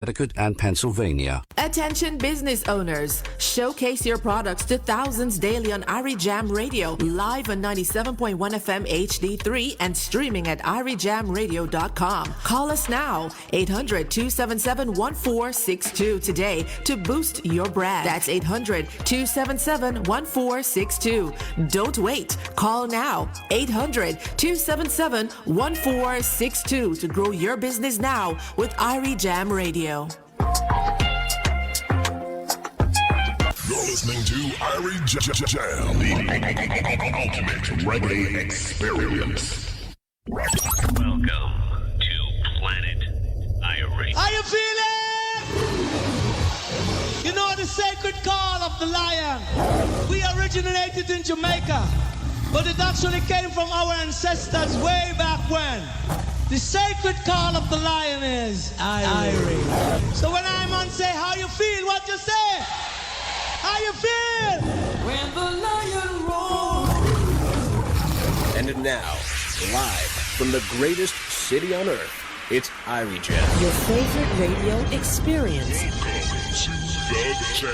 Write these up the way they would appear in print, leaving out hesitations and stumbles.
Connecticut and Pennsylvania. Attention business owners. Showcase your products to thousands daily on Irie Jam Radio, live on 97.1 FM HD3 and streaming at iriejamradio.com. Call us now, 800-277-1462 today to boost your brand. That's 800-277-1462. Don't wait. Call now, 800-277-1462 to grow your business now with Irie Jam Radio. You're listening to Irie Jam, the ultimate reggae experience. Welcome to Planet Irie. How you feeling? You know the sacred call of the lion. We originated in Jamaica, but it actually came from our ancestors way back when. The sacred call of the lion is Irie. So when I'm on say, how you feel? What you say? How you feel? When the lion roars. And now, live from the greatest city on earth, it's Irie Jam. Your favorite radio experience. Welcome to the jam.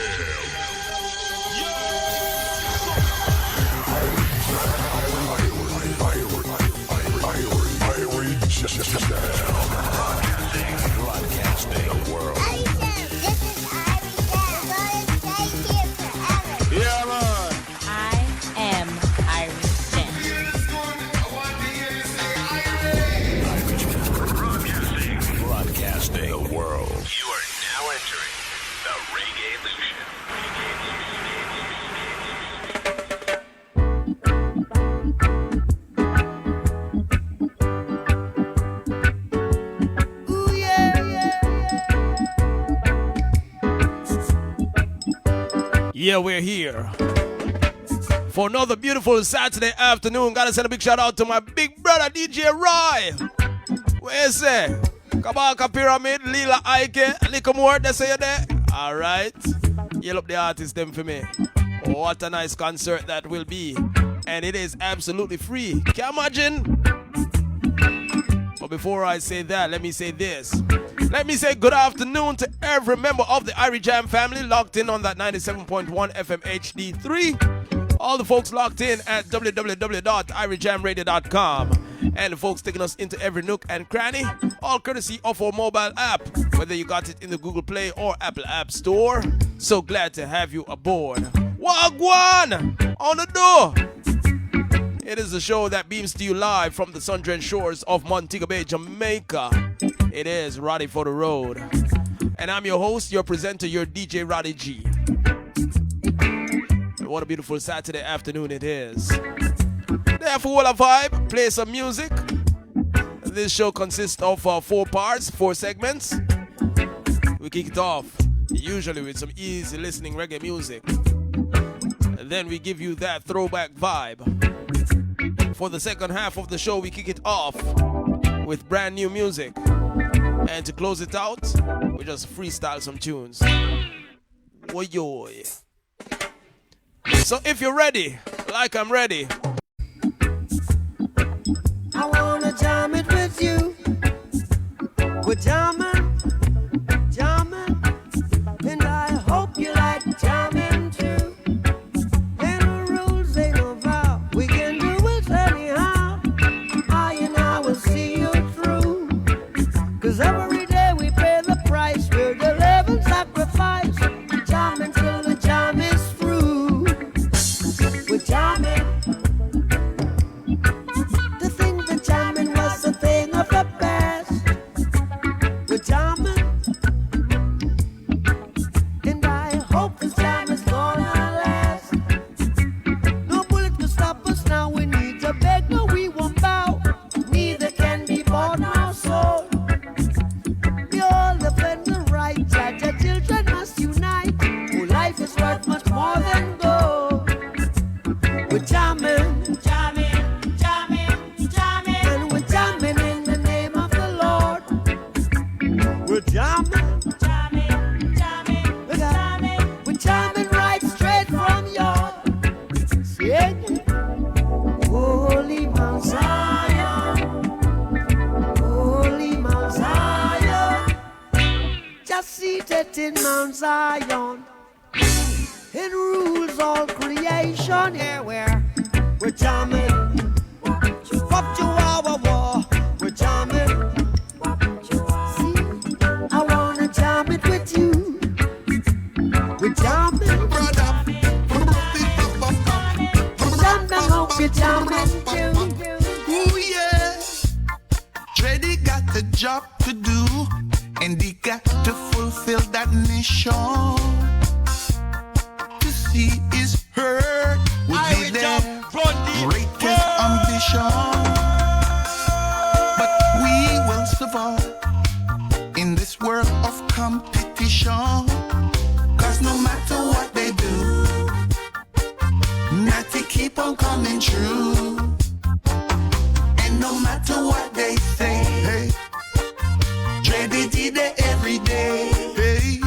Broadcasting the world. This is Irie Jam. Gonna stay here forever. Yeah, man. I am Irie Jam. Broadcasting the world. You are now entering the Reggae Illusion. Yeah, we're here for another beautiful Saturday afternoon. Gotta send a big shout out to my big brother DJ Roy. Where is it? Kabaka Pyramid, Lila Ike, little more, they say you there. Alright. Yell up the artist them for me. What a nice concert that will be. And it is absolutely free. Can you imagine? But before I say that, let me say this. Let me say good afternoon to every member of the Irie Jam family locked in on that 97.1 FM HD3. All the folks locked in at www.iriejamradio.com. And the folks taking us into every nook and cranny, all courtesy of our mobile app, whether you got it in the Google Play or Apple App Store. So glad to have you aboard. Wagwan on the door. It is a show that beams to you live from the sun-drenched shores of Montego Bay, Jamaica. It is Roddy for the road. And I'm your host, your presenter, your DJ Roddy G. And what a beautiful Saturday afternoon it is. Therefore, all a vibe, play some music. This show consists of 4 parts, 4 segments. We kick it off, usually with some easy listening reggae music. And then we give you that throwback vibe. For the second half of the show, we kick it off with brand new music. And to close it out, we just freestyle some tunes. Woyoy. So if you're ready, like I'm ready. I wanna jam it with you. We're jamming, jamming, and I hope you like jamming too. Ain't no rules, ain't no vow. We can do it anyhow. I and I will see you through. 'Cause every day we pay the price. We're the living sacrifice. Jamming till the jam is through. We're jamming. To think that jamming was a thing of the past. We're jamming. seated in Mount Zion. It rules all creation. Here we're jamming. Pop Chihuahua war, we're jamming. See, I wanna jam it with you. We're jamming. Jamming, hope you're jamming too. Ooh yeah, Dreddy got the job to do, and he got to fulfill that mission. To see his hurt would be their greatest ambition. But we will survive in this world of competition. Cause no matter what they do, Natty keep on coming true. And no matter what they say, hey, Dreddy did it every day. Hey,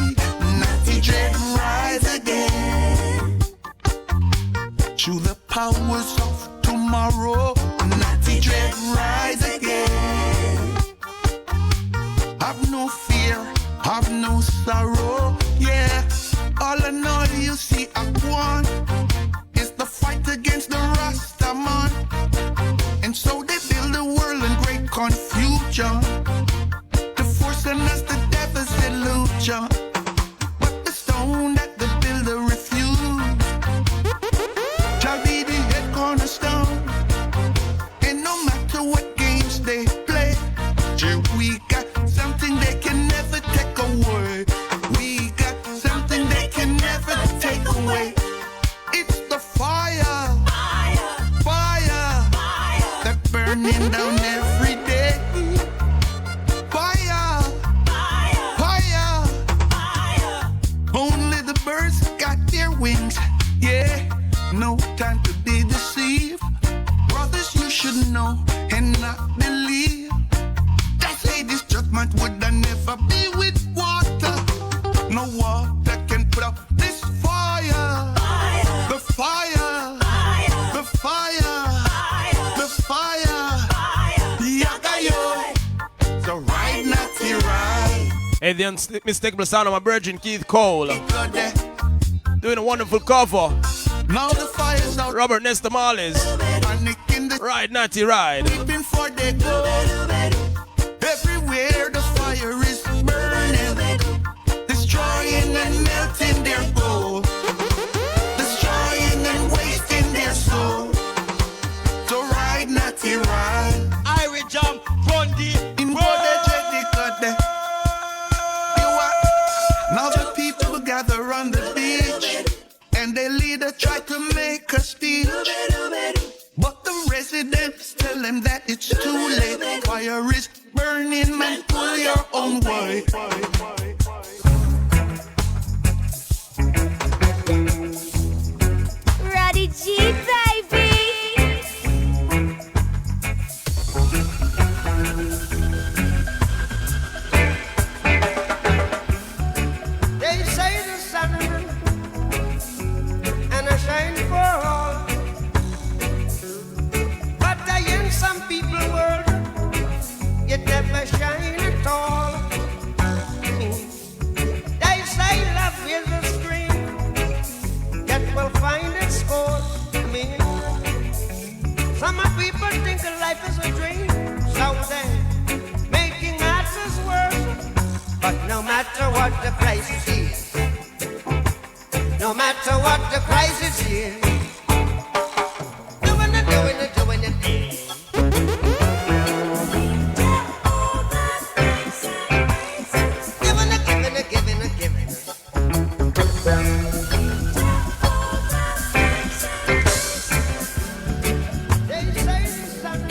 Natty Dread rise again. Through the powers of tomorrow, Natty Dread rise again. Have no fear, have no sorrow, yeah. All I know you see I want is the fight against the Rasta man. And so they build a world in great confusion, to force on us the devil's illusion. But the stone that the builder refused shall be the head cornerstone. And no matter what games they play, we got something they can never take away. We got something they can never take away. It's the fire, fire, that burning down every day. Fire, fire, only the birds got their wings. Yeah, no time to be deceived. Brothers, you should know and not believe. They say this judgment would never be with water. No water can put out this fire. The fire, the fire, the fire. Yagayo. So right, Natty, right. Hey, the unmistakable sound of my virgin Keith Cole doing a wonderful cover. Now the fire's out. Robert Nesta Marley's Ride Natty Ride. Weeping for their gold. Everywhere the fire is burning, destroying and melting their gold, destroying and wasting their soul. So ride, Natty, ride. Irish jump, Bundy, in Bodie, Jetty, Cuddy. Now the people gather on the beach, and their leader tried to make a speech. But the residents tell them that it's too late. Fire is burning, man, pull your own way. Roddy G, baby. They say the sun and I shine for all, but in some people world it never shine at all. They say love is a stream that will find its course. Some people think life is a dream, so they making matters worse. But no matter what the price is, no matter what the price is here, doing it, doing it, doing it. Giving it, giving it, giving it, giving it. They say the sun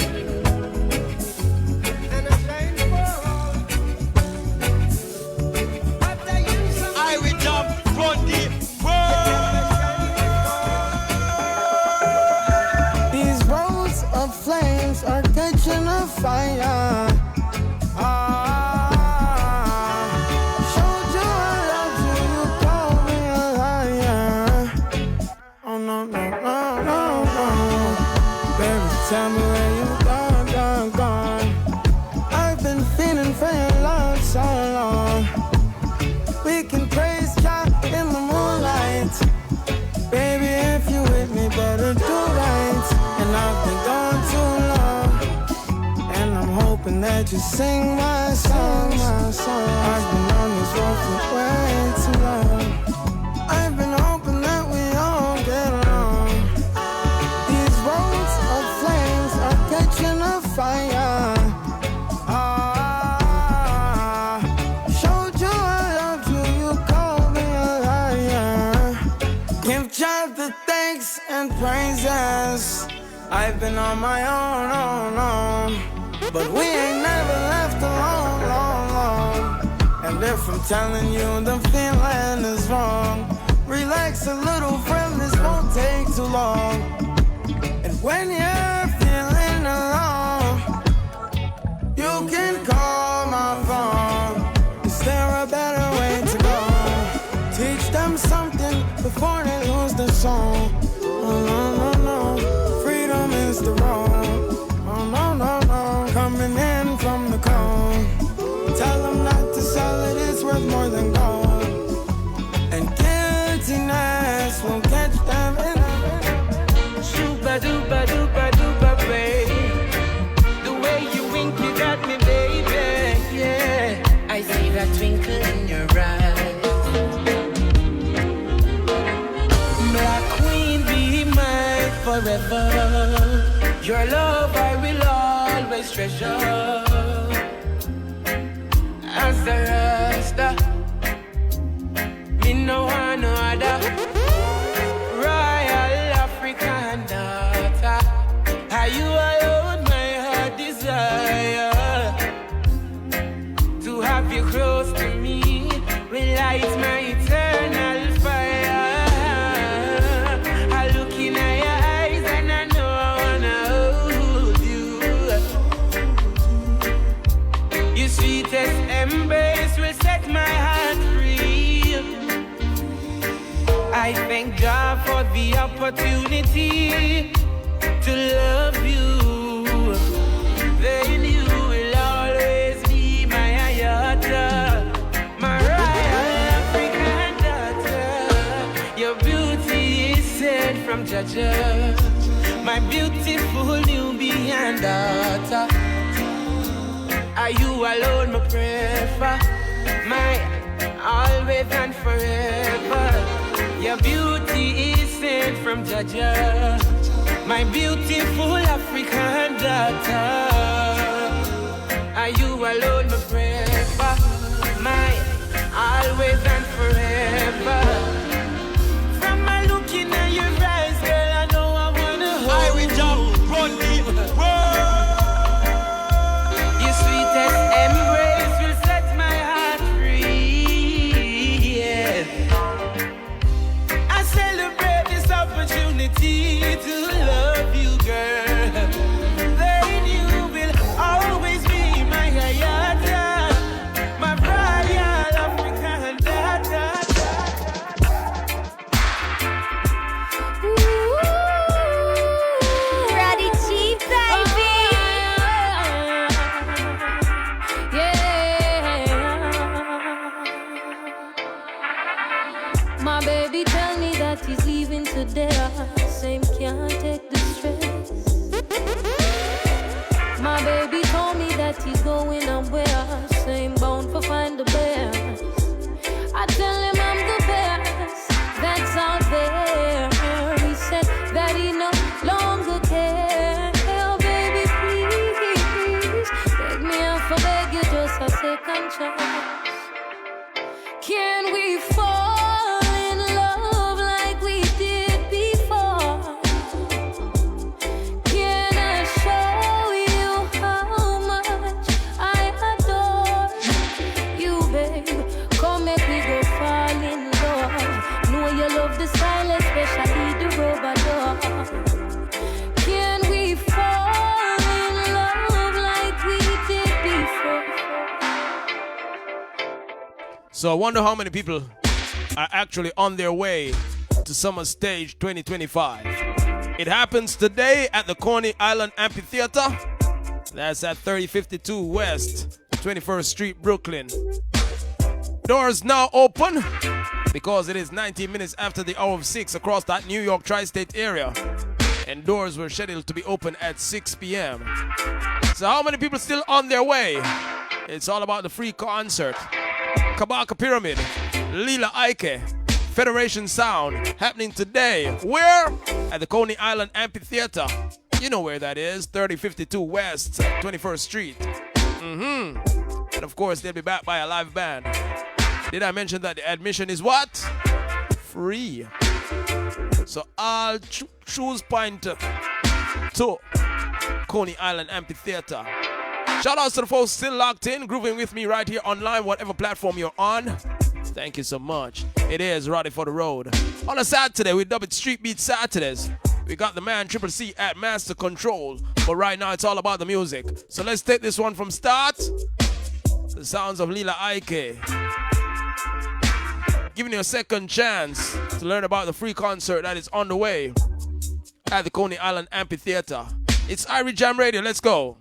and I shine for all, but I use some Irish jump, Bundy, we can praise Jah in the moonlight. Baby, if you with me, better do right. And I've been gone too long, and I'm hoping that you sing my song, my song. I've been on this road for way too long. I've been hoping that we all get along. These roads of flames are catching a fire. Showed you I loved you, you called me a liar. Give Jah the thanks and praises. I've been on my own, but we ain't never left alone, long. And if I'm telling you the feeling is wrong, relax a little, friend, this won't take too long. And when you're feeling alone, you can call my phone. Is there a better way to go? Teach them something before they lose the song. Oh, no. Freedom is the road. Oh, no. Coming in from the cold. Tell them not to sell it, it's worth more than gold. And guiltiness will catch them in. Shooba dooba dooba dooba, babe. The way you wink, you got me, baby. Yeah, I see that twinkle in your eyes. Black queen, be mine forever. Your love I will always treasure. As a Rasta, me no want no other. Royal African daughter, how you alone my heart desire. To have you close to me will light my eternal fire. I look in your eyes and I know I wanna hold you. Your sweetest embrace will set my heart free. I thank God for the opportunity to love you. Then you will always be my ayata, my royal African daughter. Your beauty is sent from Jah, my beautiful Nubian daughter. Are you alone, my prefer? My always and forever. Your beauty is sent from Jah, my beautiful African daughter. Are you alone, my prefer? My always and forever. From my looking at your eyes, girl, I know I wanna hold you. I will jump, run deep. Your sweetest embrace will set my heart free. Yeah. I celebrate this opportunity to love you, girl. Then you will always be my ayata, my royal African daughter. Roddy G, baby. My baby tell me that he's leaving today. Same can't take the stress. My baby told me that he's going somewhere. Same bound for find the best. I tell him I'm the best that's out there. He said that he no longer cares. Oh baby, please beg me off, I beg you just a second chance. Can we fall in love like we did before? Can I show you how much I adore you, babe? Come make me go fall in love. Know you love the style, especially the rubber dog. Can we fall in love like we did before? So I wonder how many people are actually on their way to Summer Stage 2025. It happens today at the Coney Island Amphitheater. That's at 3052 West 21st Street, Brooklyn. Doors now open because it is 19 minutes after the hour of 6 across that New York tri-state area. And doors were scheduled to be open at 6 p.m. So how many people still on their way? It's all about the free concert. Kabaka Pyramid, Lila Ike, Federation Sound, happening today. Where? At the Coney Island Amphitheater. You know where that is, 3052 West, 21st Street. And of course, they'll be backed by a live band. Did I mention that the admission is what? Free. So all choose point to Coney Island Amphitheater. Shout outs to the folks still locked in, grooving with me right here online, whatever platform you're on. Thank you so much. It is Roddy for the road. On a Saturday, we dub it Street Beatz Saturdays. We got the man Triple C at Master Control. But right now, it's all about the music. So let's take this one from start. The sounds of Lila Ike. Giving you a second chance to learn about the free concert that is on the way at the Coney Island Amphitheater. It's Irie Jam Radio. Let's go.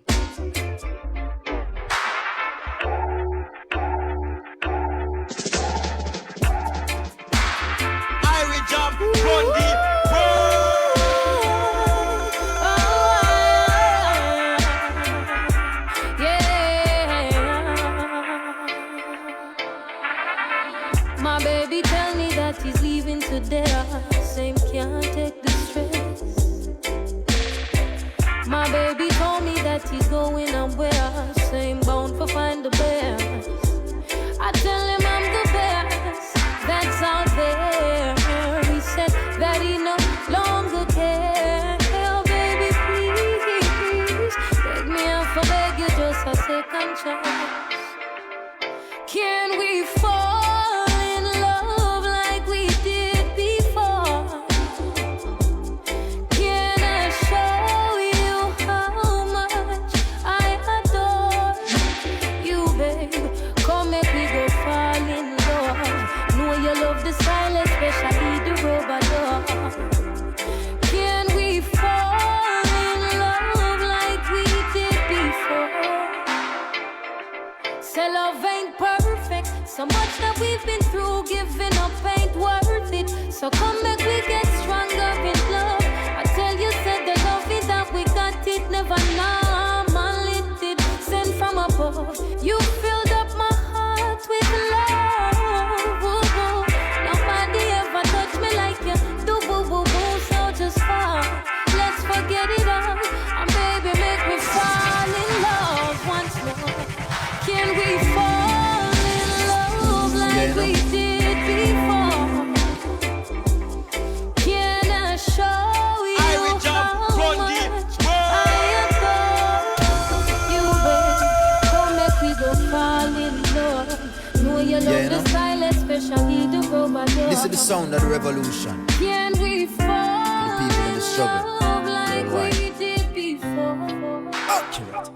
My baby tell me that he's leaving today. Same can't take the stress. My baby told me that he's going somewhere. Same bound for find the best. I tell him I'm the best that's out there. He said that he no longer cares. Oh baby please, take me out for beg you just a second chance. Can we fall in love like we did before? Can I show you how much I adore you, babe? Come make me go fall in love. Know you love the silence, especially the rubber door. Can we fall in love like we did before? Say love ain't perfect. So much that we've been through, giving up ain't worth it. So come back, we get stronger in love. I tell you, said the loving that we got, it never lit it. Sent from above. You filled up my heart with love. Woo, woo. Nobody ever touched me like you do. Woo, woo, woo. So just fall. Let's forget it all. And baby, make me fall in love once more. Can we fall in love like we did before? Can I show you how much I adore you, babe? Come make we go fall in love. Know you love the style, especially the rubber door. This is the sound of the revolution. Can we fall the people in the struggle in love like we did before? Accurate.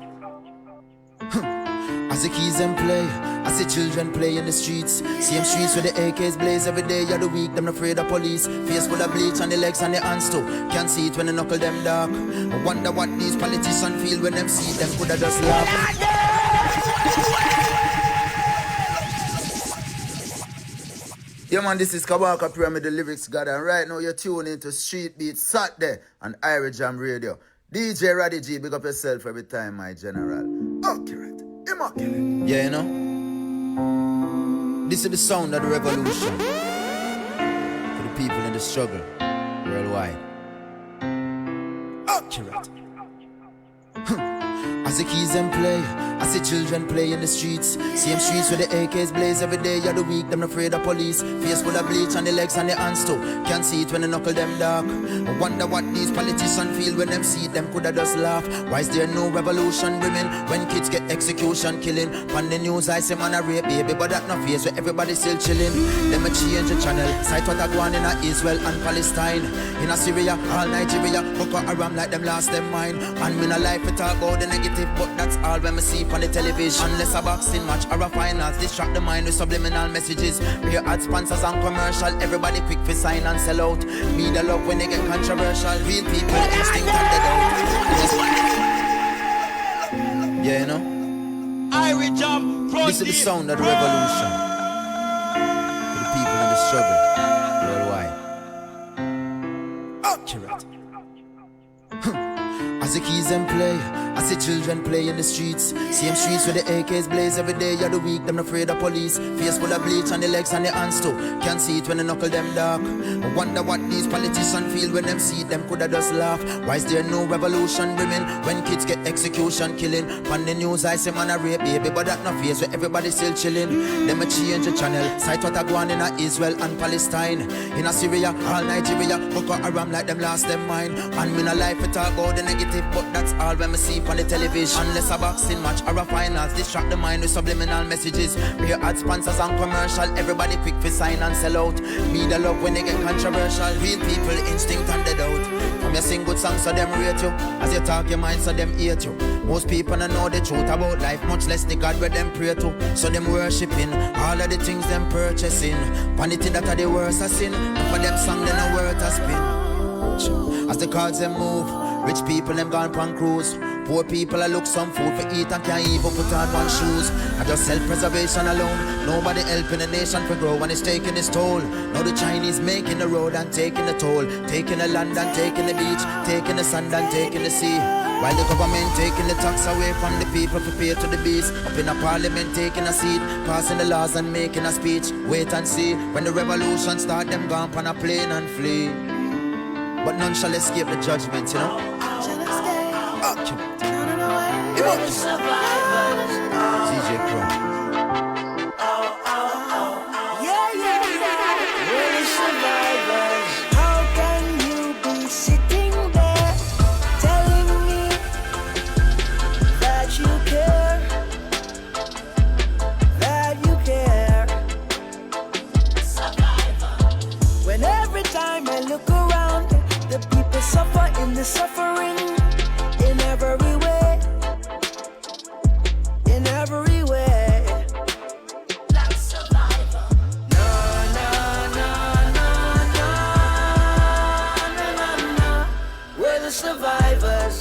As the keys and play, I see children play in the streets. Same streets where the AKs blaze every day. You're the weak, them afraid of police. Face full of bleach on the legs and the hands too. Can't see it when they knuckle them dark. I wonder what these politicians feel when them see them coulda just laugh. Yeah man, this is Kabaka Pyramid, the lyrics god, and right now you're tuning into Street Beatz Saturday on Irie Jam Radio. DJ Roddy G, big up yourself every time, my general. Accurate, immaculate. Yeah, you know? This is the sound of the revolution. For the people in the struggle, worldwide. Accurate. As the keys and play, I see children play in the streets. Same streets where the AKs blaze every day. You're the weak, them afraid of police. Face full of bleach on the legs and the hands too. Can't see it when they knuckle them dark. I wonder what these politicians feel when them see them coulda just laugh. Why is there no revolution women when kids get execution killing? On the news I say man a rape baby, but that no face where everybody still chilling. Them a change the channel. Sight what a go on in a Israel and Palestine. In a Syria, all Nigeria, Boko Haram like them lost them mind. And me no life to talk about the negative, but that's all when me see on the television. Unless a boxing match or a finals, distract the mind with subliminal messages. Real ad sponsors and commercial, everybody quick for sign and sell out. Be the love when they get controversial. Real people instinct and dead out. Yeah, you know? Irie Jam, this is the sound of the revolution. Accurate. As the keys them play, I see children play in the streets. Same streets where the AKs blaze every day. You're the weak, them afraid of police. Face full of bleach on the legs and the hands too. Can't see it when they knuckle them dark. I wonder what these politicians feel when them see them coulda just laugh. Why is there no revolution brimming when kids get execution killing? On the news I say man a rape baby, but that no face where everybody still chilling. Them a change the channel. Sight what a go on in a Israel and Palestine. In a Syria, all Nigeria, Boko Haram like them lost them mind. And me no life to talk about the negative, but that's all when me see on the television. Unless a boxing match or a finals, distract the mind with subliminal messages. Real ad sponsors and commercial, everybody quick for sign and sell out. Media love when they get controversial. Real people instinct and dead out. From you sing good songs so them rate you. As you talk your mind so them hate you. Most people don't know the truth about life, much less the God where them pray to. So them worshipping all of the things them purchasing. Vanity that are the worst of sin. For them song they no worth a spin. As the cards them move, rich people them gone on cruise. Poor people I look some food for eat and can't even put on one shoes. I just self-preservation alone. Nobody helping the nation to grow and it's taking its toll. Now the Chinese making the road and taking the toll. Taking the land and taking the beach. Taking the sand and taking the sea. While the government taking the tax away from the people to pay to the beast. Up in a parliament taking a seat. Passing the laws and making a speech. Wait and see. When the revolution start them gone on a plane and flee. But none shall escape the judgment, you know. We're the survivors. DJ Pro. Yeah, yeah, yeah. We're the survivors. How can you be sitting there telling me that you care? That you care. Survivor. When every time I look around, the people suffer in the suffering in every way. Everywhere. Black survivor. No, no, no, no, no, no, no. We're the survivors.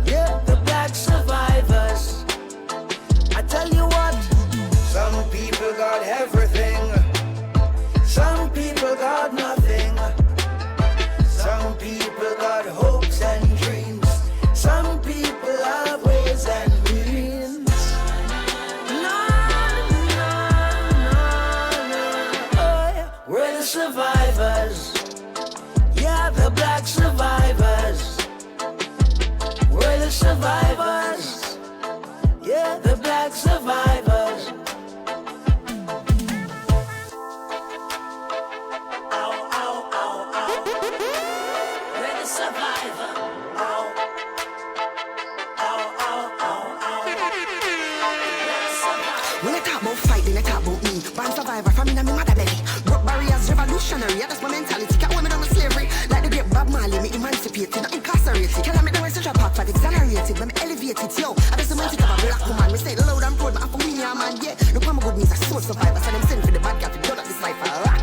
Yeah, the black survivors. I tell you what, some people got everything. Some people got nothing. Some people got hopes and dreams. Some people have ways and survivors, yeah, the black survivors. We're the survivors, yeah, the black survivors. Ow, ow, ow, ow. We're the survivor. Ow, ow, ow, ow, ow. We're the survivor. When they talk about fight, then they talk about me. Born survivor from in my mother belly. Barriers revolutionary, that's my mentality. Can't women on my slavery. Like the great Bob Marley, me emancipated, not incarcerated. Can I make the rest of your part for exonerated? When me elevated, yo, I just meant to have a black woman. Me say loud and proud, but I'm for me, yeah, man, yeah. Look how my good means a soul survivor. So them send for the bad guy to done up this life for a lot.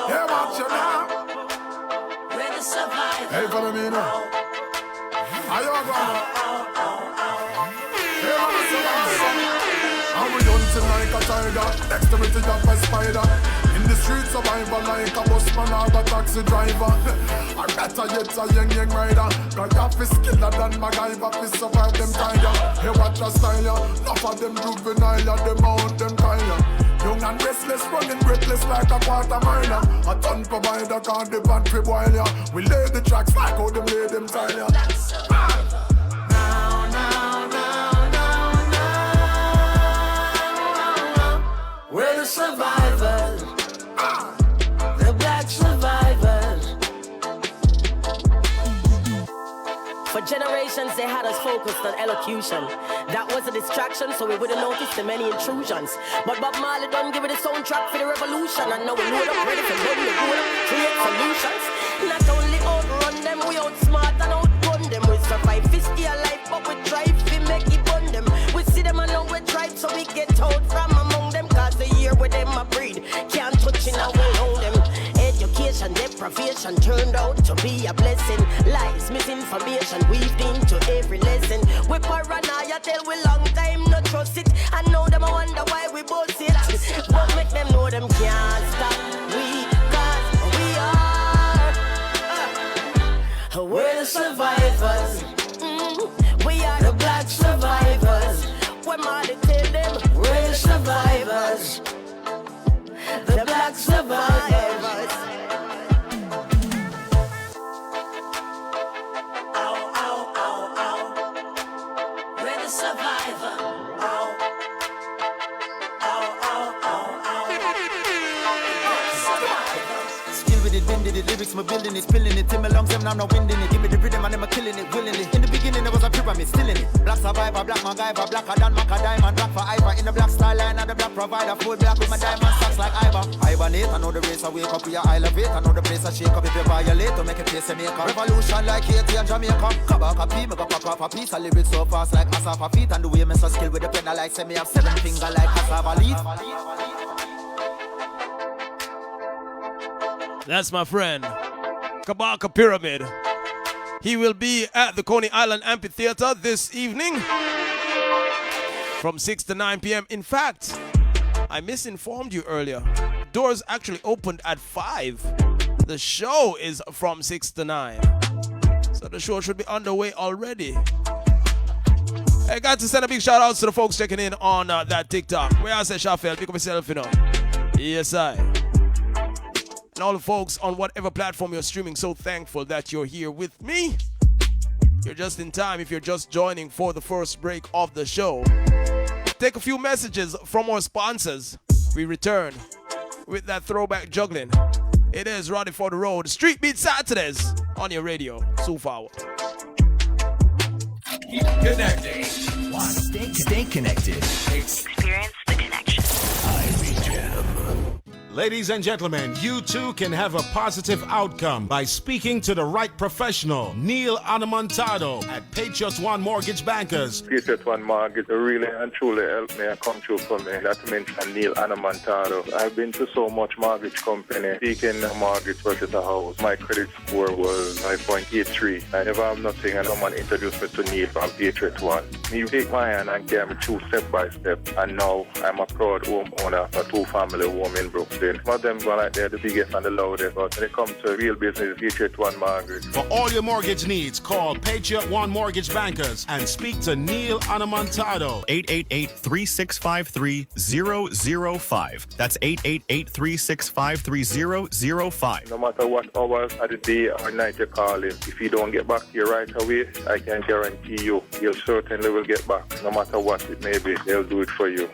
Yeah, watch you now. We're the survivors. Hey, follow me now. Are you going? Like a tiger, next to me to jump a spider. In the street survivor like a busman or a taxi driver. I got a yet a young rider. Got your fist killer than MacGyver. Fi survive them tiger. Hey, watch a style ya. Enough of them juvenile ya. Them out them kind. Young and restless, running breathless like a quarter miler. A ton provider can't depend for boil ya. We lay the tracks like how them lay them tile ya. We're the survivors, the black survivors. For generations, they had us focused on elocution. That was a distraction, so we wouldn't notice the many intrusions. But Bob Marley done give it a soundtrack for the revolution. And now we load up, ready for run the road up, create solutions. Not only outrun them, we outsmart and outgun them. We survive, we stay alive, but we try to make it on them. We see them and now we try, so we get out from among them. Cause the year with them a breed, can't touch it now, we hold them. Education, deprivation turned out to be a blessing. Lies, misinformation weaved into every lesson. We paranoia till we long time not trust it. And now them I wonder why we both survivors. We're the survivor. Skill with it, bend it, lyrics, my building it, spilling it. Tim along them, now I'm not winding it. Give me the rhythm and I'm killing it willingly. In the beginning, there was a pyramid, still in it. Black survivor, black MacGyver, blacker than Mac a diamond, black for Ivor. In the black star line and the black provider, full black with my diamond stocks like Ivor. Hibernate, I know the race, I wake up with your I elevate. I know the place I shake up if you violate to make a place a maker. Revolution like Haiti and Jamaica. Kabaka P, me go pop off a piece of lyrics so fast like Asafa feet. And the way me so skill with the pedal like say me have 7 finger like cassava leaf. That's my friend, Kabaka Pyramid. He will be at the Coney Island Amphitheater this evening from 6 to 9 p.m. In fact, I misinformed you earlier. Doors actually opened at 5. The show is from 6 to 9. So the show should be underway already. I got to send a big shout out to the folks checking in on that TikTok. Where I say Shafel, pick up yourself, you know. Yes, I. And all the folks on whatever platform you're streaming, so thankful that you're here with me. You're just in time if you're just joining for the first break of the show. Take a few messages from our sponsors. We return with that throwback juggling. It is Roddy for the road. Street Beatz Saturdays on your radio. So forward. Keep connecting. Stay connected. Experience the connection. Ladies and gentlemen, you too can have a positive outcome by speaking to the right professional, Neil Anamontado at Patriots One Mortgage Bankers. Patriots One Mortgage really and truly helped me and come true for me. That mentioned Neil Anamontado. I've been to so much mortgage company, seeking a mortgage versus a house. My credit score was 5.83. I never have nothing and someone introduced me to Neil from Patriots One. He take my hand and carry me through step by step. And now I'm a proud homeowner of a 2-family home in Brooklyn. Some of them go like they're the biggest and the loudest, but when it comes to real business, Patriot One Mortgage. For all your mortgage needs, call Patriot One Mortgage Bankers and speak to Neil Anamontado. 888-365-3005. That's 888-365-3005. No matter what hours of the day or night you're calling, if you don't get back to you right away, I can guarantee you, you'll certainly will get back. No matter what it may be, they'll do it for you.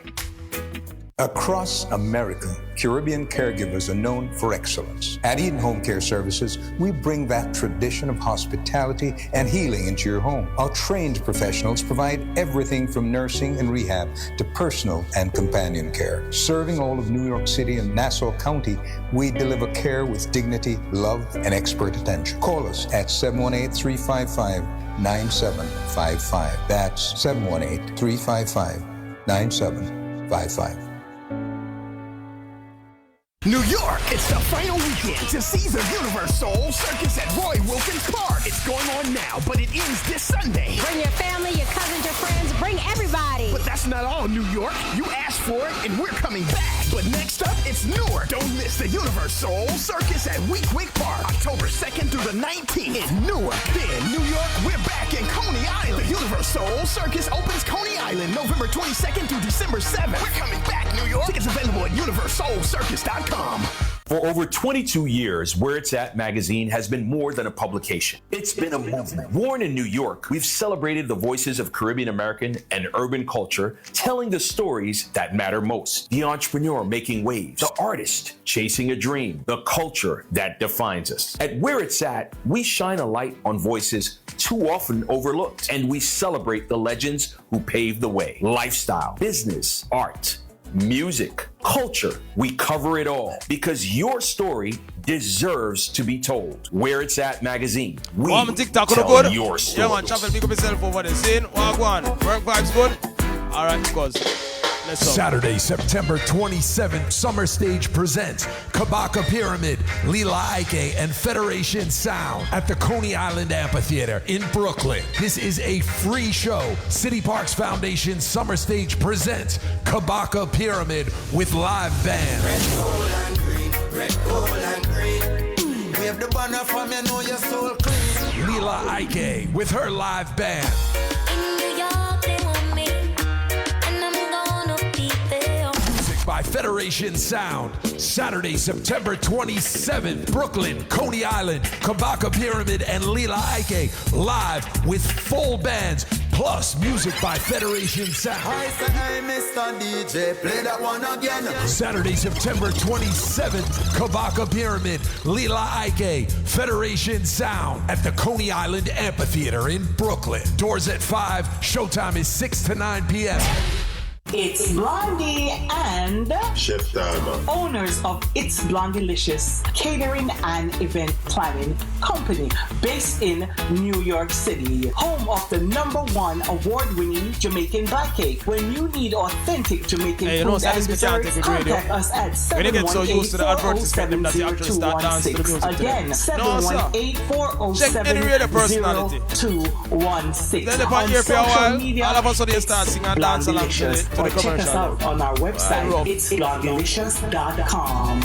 Across America, Caribbean caregivers are known for excellence. At Eden Home Care Services, we bring that tradition of hospitality and healing into your home. Our trained professionals provide everything from nursing and rehab to personal and companion care. Serving all of New York City and Nassau County, we deliver care with dignity, love, and expert attention. Call us at 718-355-9755. That's 718-355-9755. New York, it's the final weekend to see the Universal Circus at Roy Wilkins Park. It's going on now, but it ends this Sunday. Bring your family, your cousins, your friends, bring everybody. But that's not all, New York. You asked for it, and we're coming back. But next up, it's Newark. Don't miss the Universal Circus at Week Park, October 2nd through the 19th in Newark. Then, New York, we're back in Coney Island. The Universal Circus opens Coney Island November 22nd through December 7th. We're coming back, New York. Tickets available at universalcircus.com. For over 22 years, Where It's At magazine has been more than a publication. It's been a movement. Born in New York, we've celebrated the voices of Caribbean American and urban culture, telling the stories that matter most. The entrepreneur making waves, the artist chasing a dream, the culture that defines us. At Where It's At, we shine a light on voices too often overlooked, and we celebrate the legends who paved the way. Lifestyle, business, art, music, culture, we cover it all because your story deserves to be told. Where It's At magazine, we TikTok tell good? your story. Yeah, man, Chaffel, pick up yourself over the scene. Walk on. Work vibes good? All right, because let's go. Saturday, September 27th, Summer Stage presents Kabaka Pyramid, Lila Ike, and Federation Sound at the Coney Island Amphitheater in Brooklyn. This is a free show. City Parks Foundation Summer Stage presents Kabaka Pyramid with live band. Red, gold, and green. Red, gold, and green. Wave the banner from you, know your soul clean. Lila Ike with her live band. In New York, they want me, and I'm gonna be there. Music by Federation Sound. Saturday, September 27th, Brooklyn, Coney Island, Kabaka Pyramid, and Lila Ike live with full bands, plus music by Federation Sound. I say, hey, Mr. DJ, play that one again. Saturday, September 27th, Kabaka Pyramid, Lila Ike, Federation Sound at the Coney Island Amphitheater in Brooklyn. Doors at 5, showtime is 6 to 9 p.m. It's Blondie and Chef Dharma, owners of It's Blondilicious Catering and Event Planning Company, based in New York City, home of the #1 award-winning Jamaican black cake. When you need authentic Jamaican food and desserts, contact us at 718-407-0216. Again, 718-407-0216. On social media, or check us out on our website, it's blondilicious.com.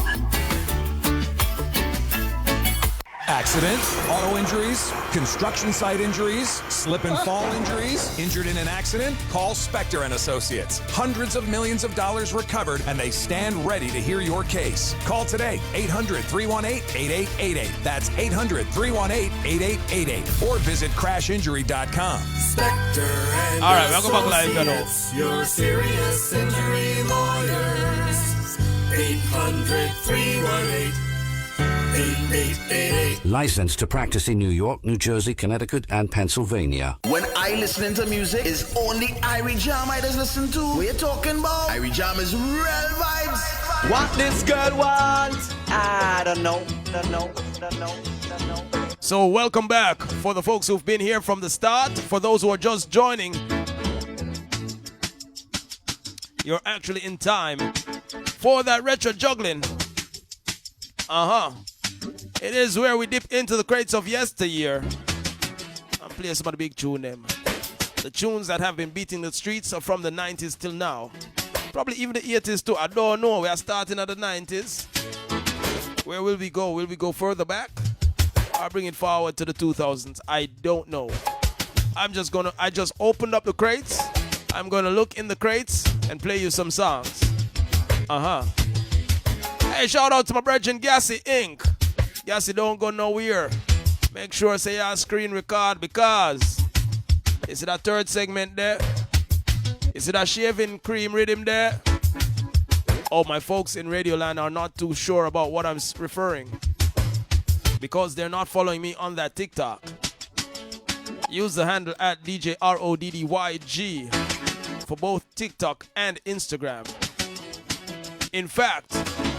Accident, auto injuries, construction site injuries, slip and fall injuries, injured in an accident? Call Spector and Associates. Hundreds of millions of dollars recovered, and they stand ready to hear your case. Call today, 800-318-8888. That's 800-318-8888. Or visit crashinjury.com. Spector and all right, welcome back live, your serious injury lawyers. 800-318-8888. Licensed to practice in New York, New Jersey, Connecticut, and Pennsylvania. When I listening to music, it's only Irie Jam I just listen to. What you talking about? Irie Jam is real vibes. What this girl wants, I don't know. So welcome back for the folks who've been here from the start. For those who are just joining, you're actually in time for that retro juggling. It is where we dip into the crates of yesteryear and play some of the big tune them. The tunes that have been beating the streets are from the 90s till now. Probably even the 80s too. I don't know. We are starting at the 90s. Where will we go? Will we go further back? Or bring it forward to the 2000s? I don't know. I just opened up the crates. I'm gonna look in the crates and play you some songs. Hey, shout out to my brethren Gassy Inc. Gassy don't go nowhere. Make sure say your screen record, because you see that third segment there? You see that shaving cream rhythm there? Oh, my folks in Radioland are not too sure about what I'm referring, because they're not following me on that TikTok. Use the handle at DJ RODDYG for both TikTok and Instagram. In fact,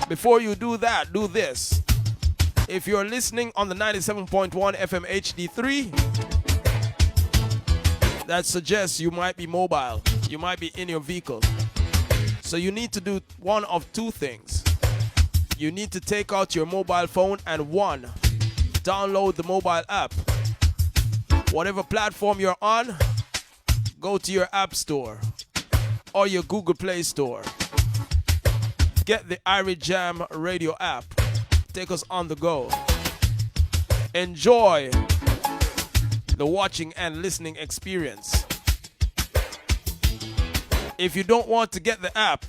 before you do that, do this. If you're listening on the 97.1 FM HD3, that suggests you might be mobile. You might be in your vehicle. So you need to do one of two things. You need to take out your mobile phone and download the mobile app. Whatever platform you're on, go to your App Store or your Google Play Store. Get the Irie Jam radio app. Take us on the go. Enjoy the watching and listening experience. If you don't want to get the app,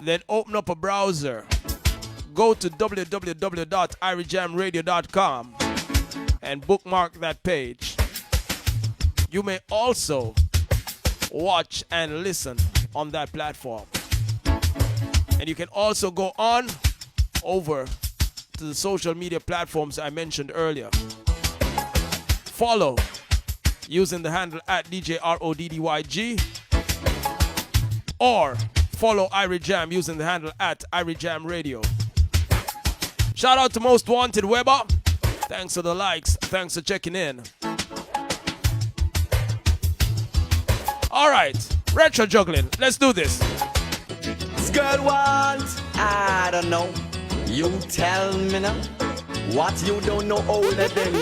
then open up a browser. Go to www.iriejamradio.com and bookmark that page. You may also watch and listen on that platform. And you can also go on over to the social media platforms I mentioned earlier. Follow using the handle at DJ RODDYG, or follow Irie Jam using the handle at Irie Jam Radio. Shout out to Most Wanted Weber. Thanks for the likes. Thanks for checking in. All right, retro juggling. Let's do this. Girl wants, I don't know. You tell me now. What you don't know older than you.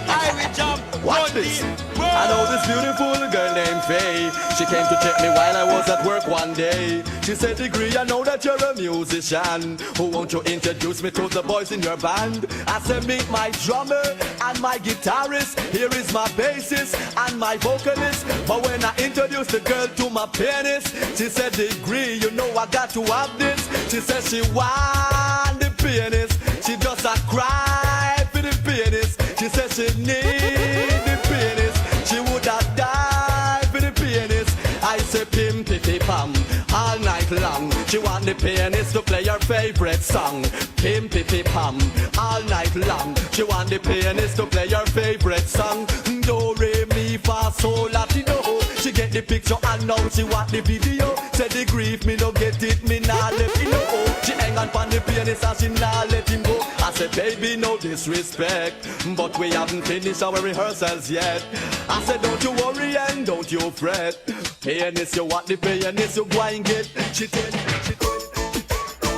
Irie Jam, watch this. I know this beautiful girl named Faye. She came to check me while I was at work one day. She said, Degree, I know that you're a musician. Who won't you introduce me to the boys in your band? I said, meet my drummer and my guitarist. Here is my bassist and my vocalist. But when I introduced the girl to my pianist, she said, Degree, you know I got to have this. She said she want the pianist. She just a cry for the pianist. She said she need the pianist. She would have died for the pianist. I say pim pippi pam all night long. She want the pianist to play her favorite song. Pim pippi pam all night long. She want the pianist to play her favorite song. Do re mi fa sol la ti do. She get the picture and now she want the video. Said the grief me no get it, me nah let it know. She hang on pon the pianist and she nah let him go. I said baby no disrespect, but we haven't finished our rehearsals yet. I said don't you worry and don't you fret. Pianist you want the pianist you go and get. She tell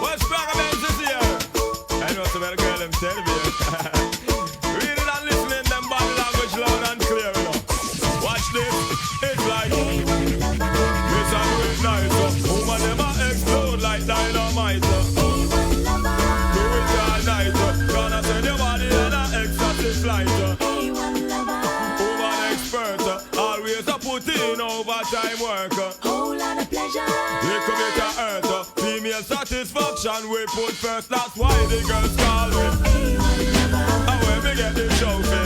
what's Spragga Benz is here? I know some other girl them tell me. Reading and listening them body language loud and clear, you know. Watch this, it's like this and it's nice. Woman them a explode like dynamite. Do it all night. Gonna send your body on an ecstasy flight. Woman expert, always a put in overtime work. Whole lot of pleasure. They could make a earth. Female satisfaction we put first. That's why the girls call me. And when we get the trophy,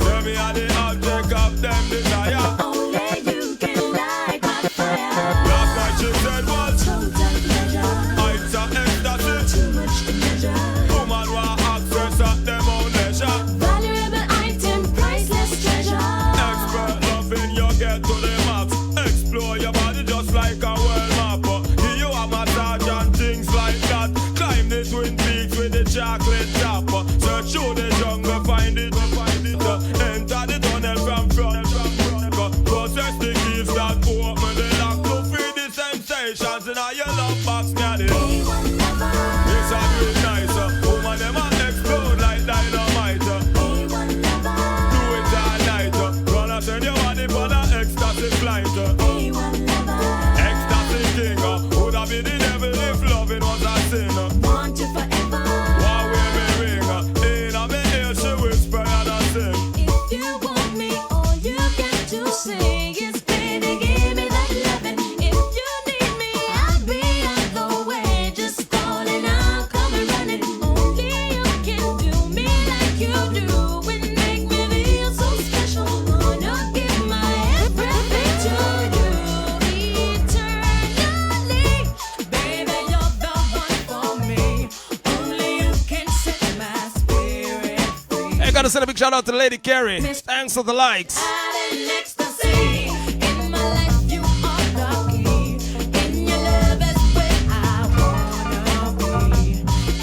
tell me how the object of them desire. Only you can light my fire. Last night she said was total pleasure. Heights of ecstasy. Too much to measure. Woman want access at them own leisure. Valuable item, priceless treasure. Expert loving you get to the max. Explore your body just like a world map. Give you a massage and things like that. Climb the twin peaks with the chocolate top. Search through the jungle, find it. Enter the tunnel from front. Possess the keys that open the lock to free the sensations in your love box, Natty. This a real nice. Woman, them a explode like dynamite. Do it all night. Gonna send your body for the ecstasy flight. Ecstasy king. Would have been the devil if loving was a sin. Want you forever. Why will me ring? In a me ear she whisper and I sing. If you want me, all you got to say is baby, give me that loving. If you need me, I'll be on the way. Just call and I'll come running. Only you can do me like you do and make me feel so special. Wanna give my everything to you eternally. Baby, you're the one for me. Only you can set my spirit free. Hey, gotta send a big shout out to Lady Carrie. Thanks for the likes. In ecstasy, in my life you are the key. In your love is where I wanna be,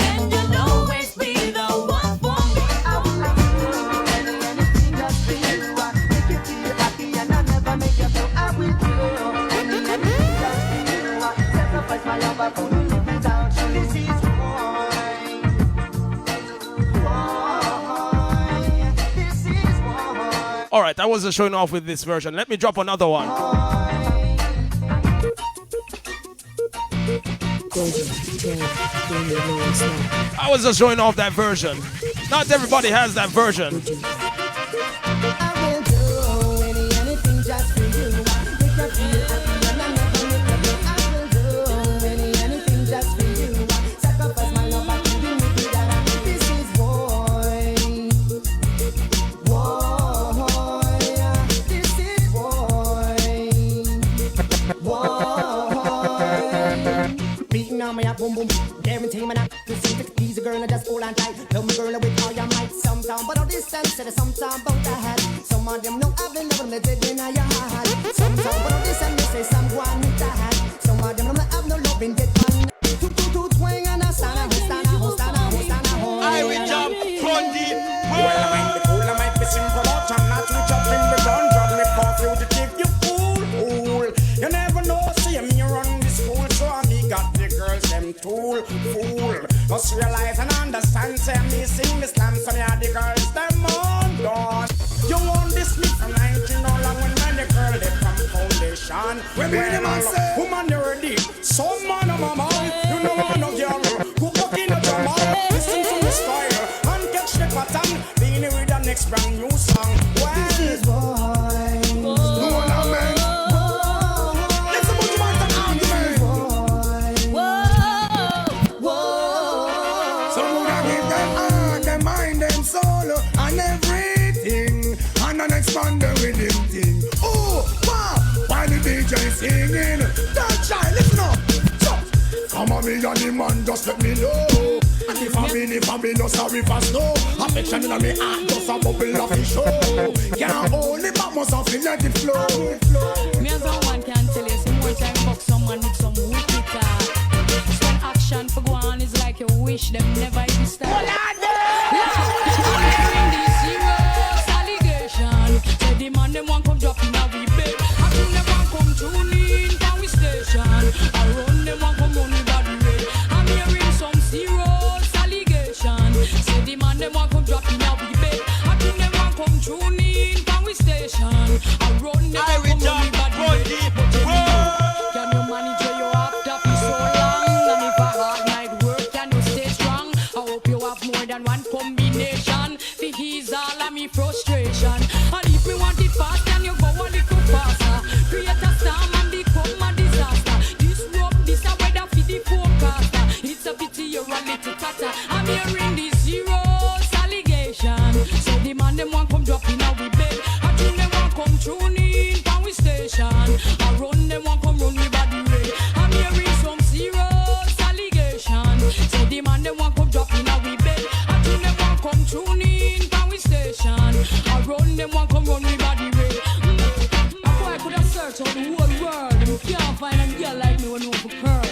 and you'll always be the one for me. I will do anything just for you. Make you feel happy and I never make you feel I will do anything just for you. Sacrifice my love, I couldn't live without you. This is why. This is why. All right, I wasn't showing off with this version. Let me drop another one. I was just showing off that version. Not everybody has that version. I will do anything just for you. Make you feel happy and I never make you blue. I will do anything just for you. Sacrifice my love, I couldn't live without you. This is why. This is why. Beating on my boom boom, guarantee my not to see the easy girl and just hold on tight. Love me girl with all your might. Sometime but all distance, sometime about the head. Some of them know I've been never let it in your heart. Sometime but all distance, say some one with the head. Some of them know I've no love in get one. Two twang and a stand. I will jump from deep. Well, I mean the cool, I might be simple, but I'm not too chop in the gun. Drop me for fugitive, you fool. You never know, see me run this school, so me got the girls them tool, fool. Must realize and understand, say me sing the slam, so me had the girls them on. You want this me from 19 all long when the girl they come nation. When Beenie Man say, woman nerdy, some man of mama, you know I'm no girl, cook up in a drama, listen to the style, and catch the pattern, Beenie with the next brand new song. Well, this is why, no one amen. Let's put you on the argument. So we gotta give them heart, them mind, them soul, and everything, and then expand the rhythm thing. Oh, wow, while the DJ singing, that child, listen up. So, come on me and the man, just let me know. And if I'm no sorry for snow, affection in me heart, just a bubble of the show. Can't hold it, but must have to let it flow. Me as a one can tell you, some more time fuck someone with some wicked talk. When action for go on is like a wish, them never even start. I'm hearing these serious allegations. Say the man them want come drop in a we bed. I think them want come tune in from we station. I run them want come run with body red. I'm hearing some serious allegations. Say the man them want come drop in a we bed. I think them want come tune in from we station. I run them want come run with body red. Can you manage where you have to be so long? And if a hard night work, can you stay strong? I hope you have more than one combination. For ease all of me frustration. And if you want it fast, can you go a little faster? Create a storm and become a disaster. This rope, this a weather for the forecaster. It's a pity you're a little cutter. I'm hearing these serious allegations. So the man them want come drop in our bed. I think they want come tune in from we station. I run them want come run with body red. I'm hearing some serious allegations. So the man them want come drop in our bed. I think they want come tune in from we station. I run them want come run with body red. A boy could have searched all the whole world. You can't find a girl like me when you for curl.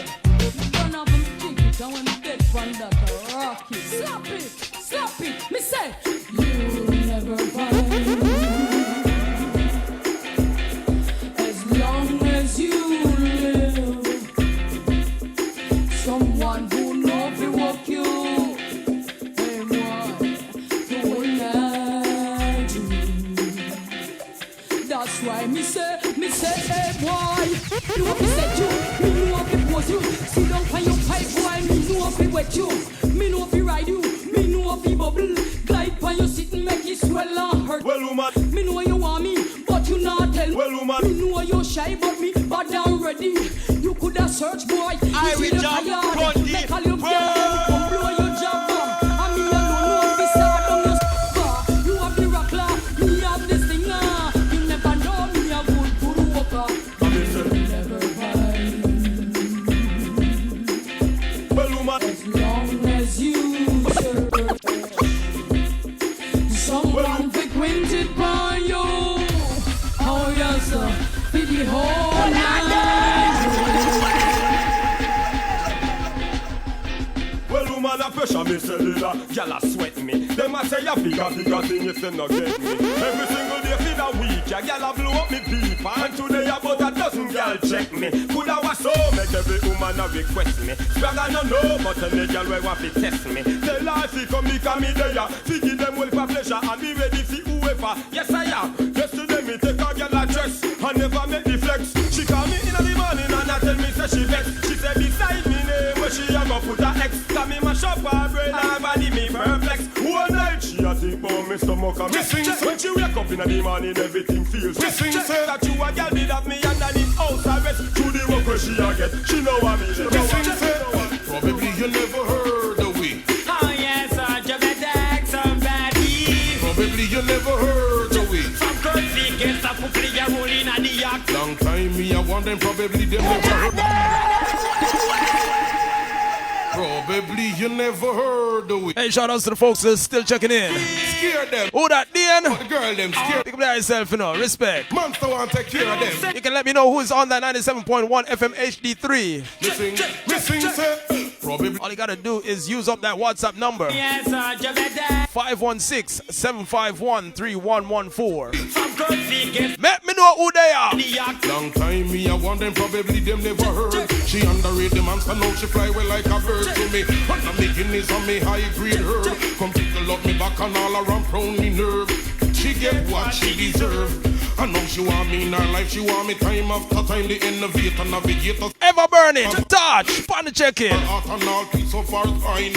Run off and kick it, and when you dead from that, I rock it. Stop it, me say. You'll never find. As long as you live, someone who know fi walk you. Hey boy, you will imagine. That's why me say, hey boy, you know fi set you, me know fi pose you. Sit down for your pipe, boy, me know fi wet you. Me know fi ride you, me know fi bubble. Glide for you sit and make it swell and hurt. Well, woman, me know you want me, but you not tell. Well, woman, me know you shy, but me bad and ready. You coulda search, boy. I will jump, Grundy. Make all your girls come blow your job. And me alone know fi start on your bar. You have the rockler, me have the stinger. You never know me a good worker. Never find. well, woman, As long as you search, someone frequented by you. Oh yes, sir, for the whole night. well, woman, a pressure me cellular, gyal a sweat me. Them a say a bigger thing if them not get me. Every single day for the week, a gyal a blow up me beef. And today about a dozen gyal check me. Coulda was so make every woman a request me. Spragga no know, but any gyal we want to test me. Tell her if he come become me there, fi give them well for pleasure and be ready for whoever. Yes I am. Yesterday me take a gyal a dress and never make the flex. She call me in the morning and I tell me say she vex. She say beside me name where she a go put her ex. Cause me mash up her brain and her body me perplex. One night she a think about me stomach and me sing. When she wake up in the morning everything feels missing. Say that you a girl did have me underneath house arrest. To the work where she a get, she know what me. Probably you never heard of we. Oh yes, Jamaica, somebody. Probably you never heard of we. Some country gets a puppy a rolling at the yacht. Long time me I want them, probably them never heard. Probably you never heard of we. Hey, shout outs to the folks that's still checking in. Scare them. Who that, Dan? The girl them scared. Pick up that yourself, you know. Respect. Monster want to take care of them. You can let me know who is on that 97.1 FM HD3. Listen, sir. Probably. All you gotta do is use up that WhatsApp number. Yes, Jamaica. 516-751-3114. Some country gets. Let me know who they are. Long time me I want them, probably them never heard. She underrated the monster, now she fly well like a bird to me. And the beginnings on me high grade herb. Come take a love me back and all around prone me nerve. She get what she deserve. I know she want me in her life, she want me time after time. The innovator, navigator, ever burning, touch, pan the check-in. Art and all piece of art fine.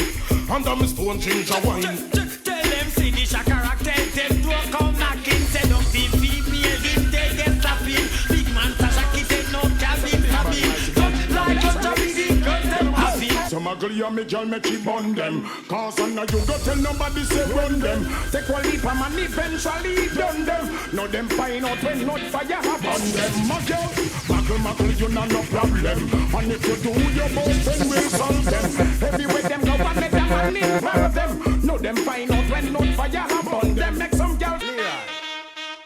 And I'm stone ginger wine. Tell them see the shakara, tell them to come knocking. Say don't be female, him they get slapping. Big man Tasha take no cabin cabin. Touch like just a big girl, them happy. Some ugly and me girl make she bun them. Cause I know you go tell nobody say run them. Take one leap and man eventually done them. Now them find out when not fire have on them. Muggle, you know no problem. And if you do your best then we'll solve them. Everywhere them go and let them man involve them. Now them find out when not fire have on them. Make some girl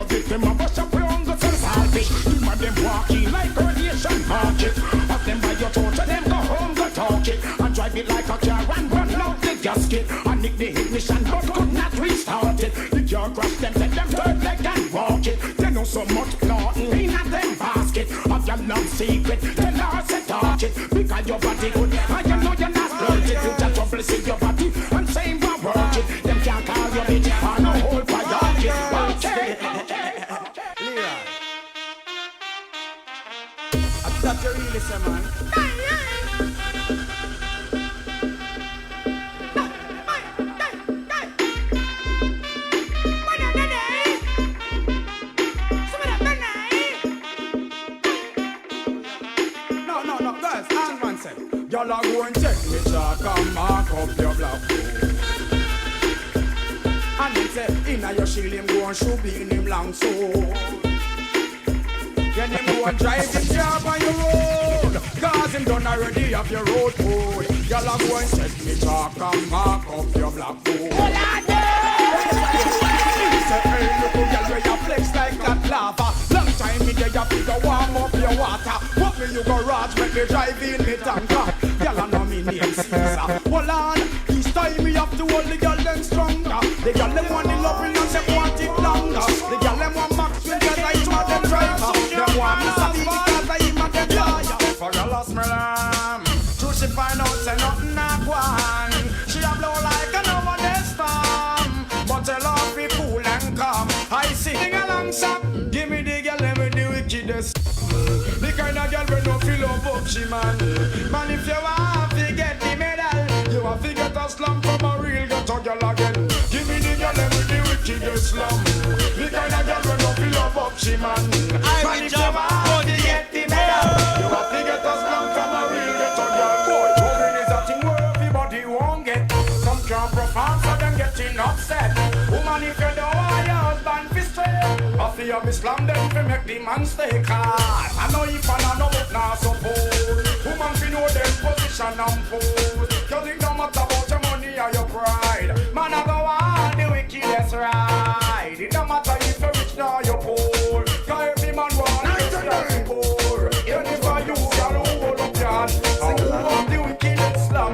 if them a bust up your go sell salvage. Him and them walking like radiation market. Of them by your torture, them go home, go talk it. And drive it like a car and run out the gasket. And nick the ignition but could not restart it. The car crash them, take them third leg and walk it. They know so much plotting in a them basket. Of your love secret, the Lord say talk it. Because your body good, and you know you're not flirted. You just trouble see your body and same for work it. Them can't call your bitch and no hold for your kid. Okay. That you really say, man. No, guys, hang on sec. Y'all are going to check me chalk and mark up your block. And then say, inna your shield him go and shoot in him long so. Then him go and drive him job on your road. Cause him done already off your road code. Y'all are going to set me chalk and mark up your black code. Say, hey, look who girl where you flex like that lava. Long time me there you figure warm up your water. What me you go raj make me drive in me tanker. Y'all are know me name Caesar. Hold on, this time me have to hold the girl them stronger. The girl them want the love and them want it longer. The girl them want max with the night want them driver. Them want me sabi because I am a them liar. For a lost me lamb, true she find out say nothing not one. She a blow like a no one else storm. But tell her be cool and calm. I sing along song. Give me the girl let me the wickedest. The kind of girl we no feel up up she man. Man if you want to get the medal, you want to get a slum from a real ghetto girl again. Give me the girl let me the wickedest slum. The kind of girl we no feel up up she man. Man if you want to get the medal, you want to get a slum from a real ghetto girl. Boy, children is a thing where everybody won't get. Some can't perform so them getting upset. Woman if you don't want your husband be straight, I feel me slam them to make the man stay calm. I know if I know but not suppose. Woman fi know them position and pose. You think no matter about your money or your pride. Man I go on the wickedest ride. It don't matter if you're rich nor you're poor. Cause every man want to be poor. Even if I use your hold up your hand, I want the wickedest slam.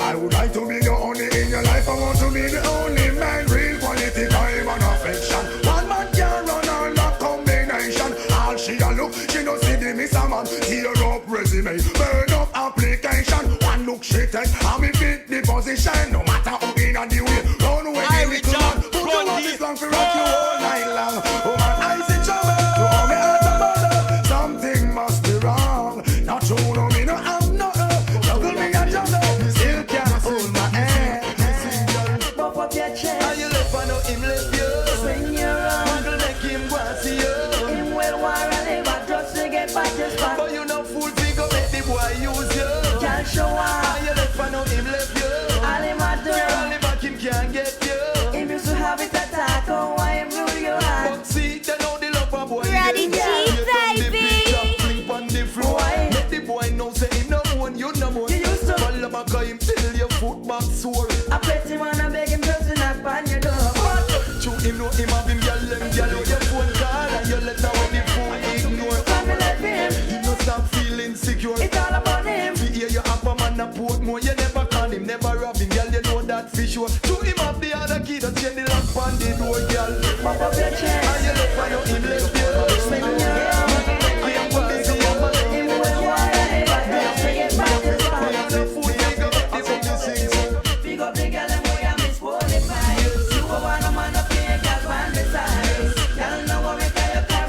I would like to be the only in your life. I want to be the only man. Real quality time and affection. One man can run all that combination. All she a look, she no see the miss a man. Tear up resume, burn up application. One look she take, and me fit the position. No matter who in and the way, run away the little man. Put you on this long for rock you all night long. Oh man, I see trouble, you hold me out of bother. Something must be wrong. Not true, no me no I'm not. Juggle me and juggle, still can't hold my hand. Pop up your chest. And you left for no him left you. Swing your arm. Muggle make him go and see you. Him will war and live and just to get back his back. But you no fool figure make the boy use you. Can't show up. And you left for no him left you. All him a do. All him back him can't get you. Him used to have it attack on why him rule your hand. But see, they know the love of boy. Roddy G, baby. Flip on the floor. Let the boy know say him no one, you no more. You used to follow back him till your foot back sore. I bet him wanna beg him just to knock on your door. True him know him have him gyal them gyal on your phone call and you let her when the phone ignore. Family left him. You no stop feeling secure. It's all about him. We hear you have a man a port more. You never call him, never rob him, gyal. You know that for sure. True him have the other key that change the lock on the door, gyal. Pop up your chest. And you left for no him left you. Swing your arm. I am going to see you. Him will war and live and just to get back his back. Big up the girl and boy I miss 45. You go on a man up here, girl, find the size. Girl, no worry, cause you carry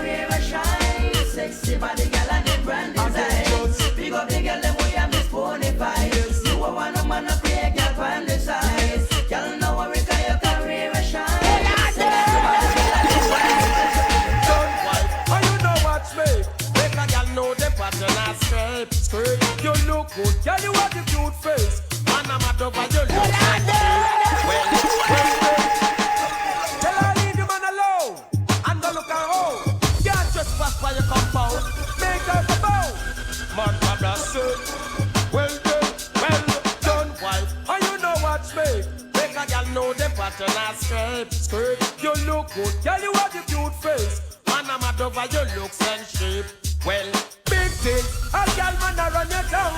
shape. Skirt, you look good. Girl, you have the cute face. Man, I'm mad over your looks and shape. Well, big things. A girl man a run you down.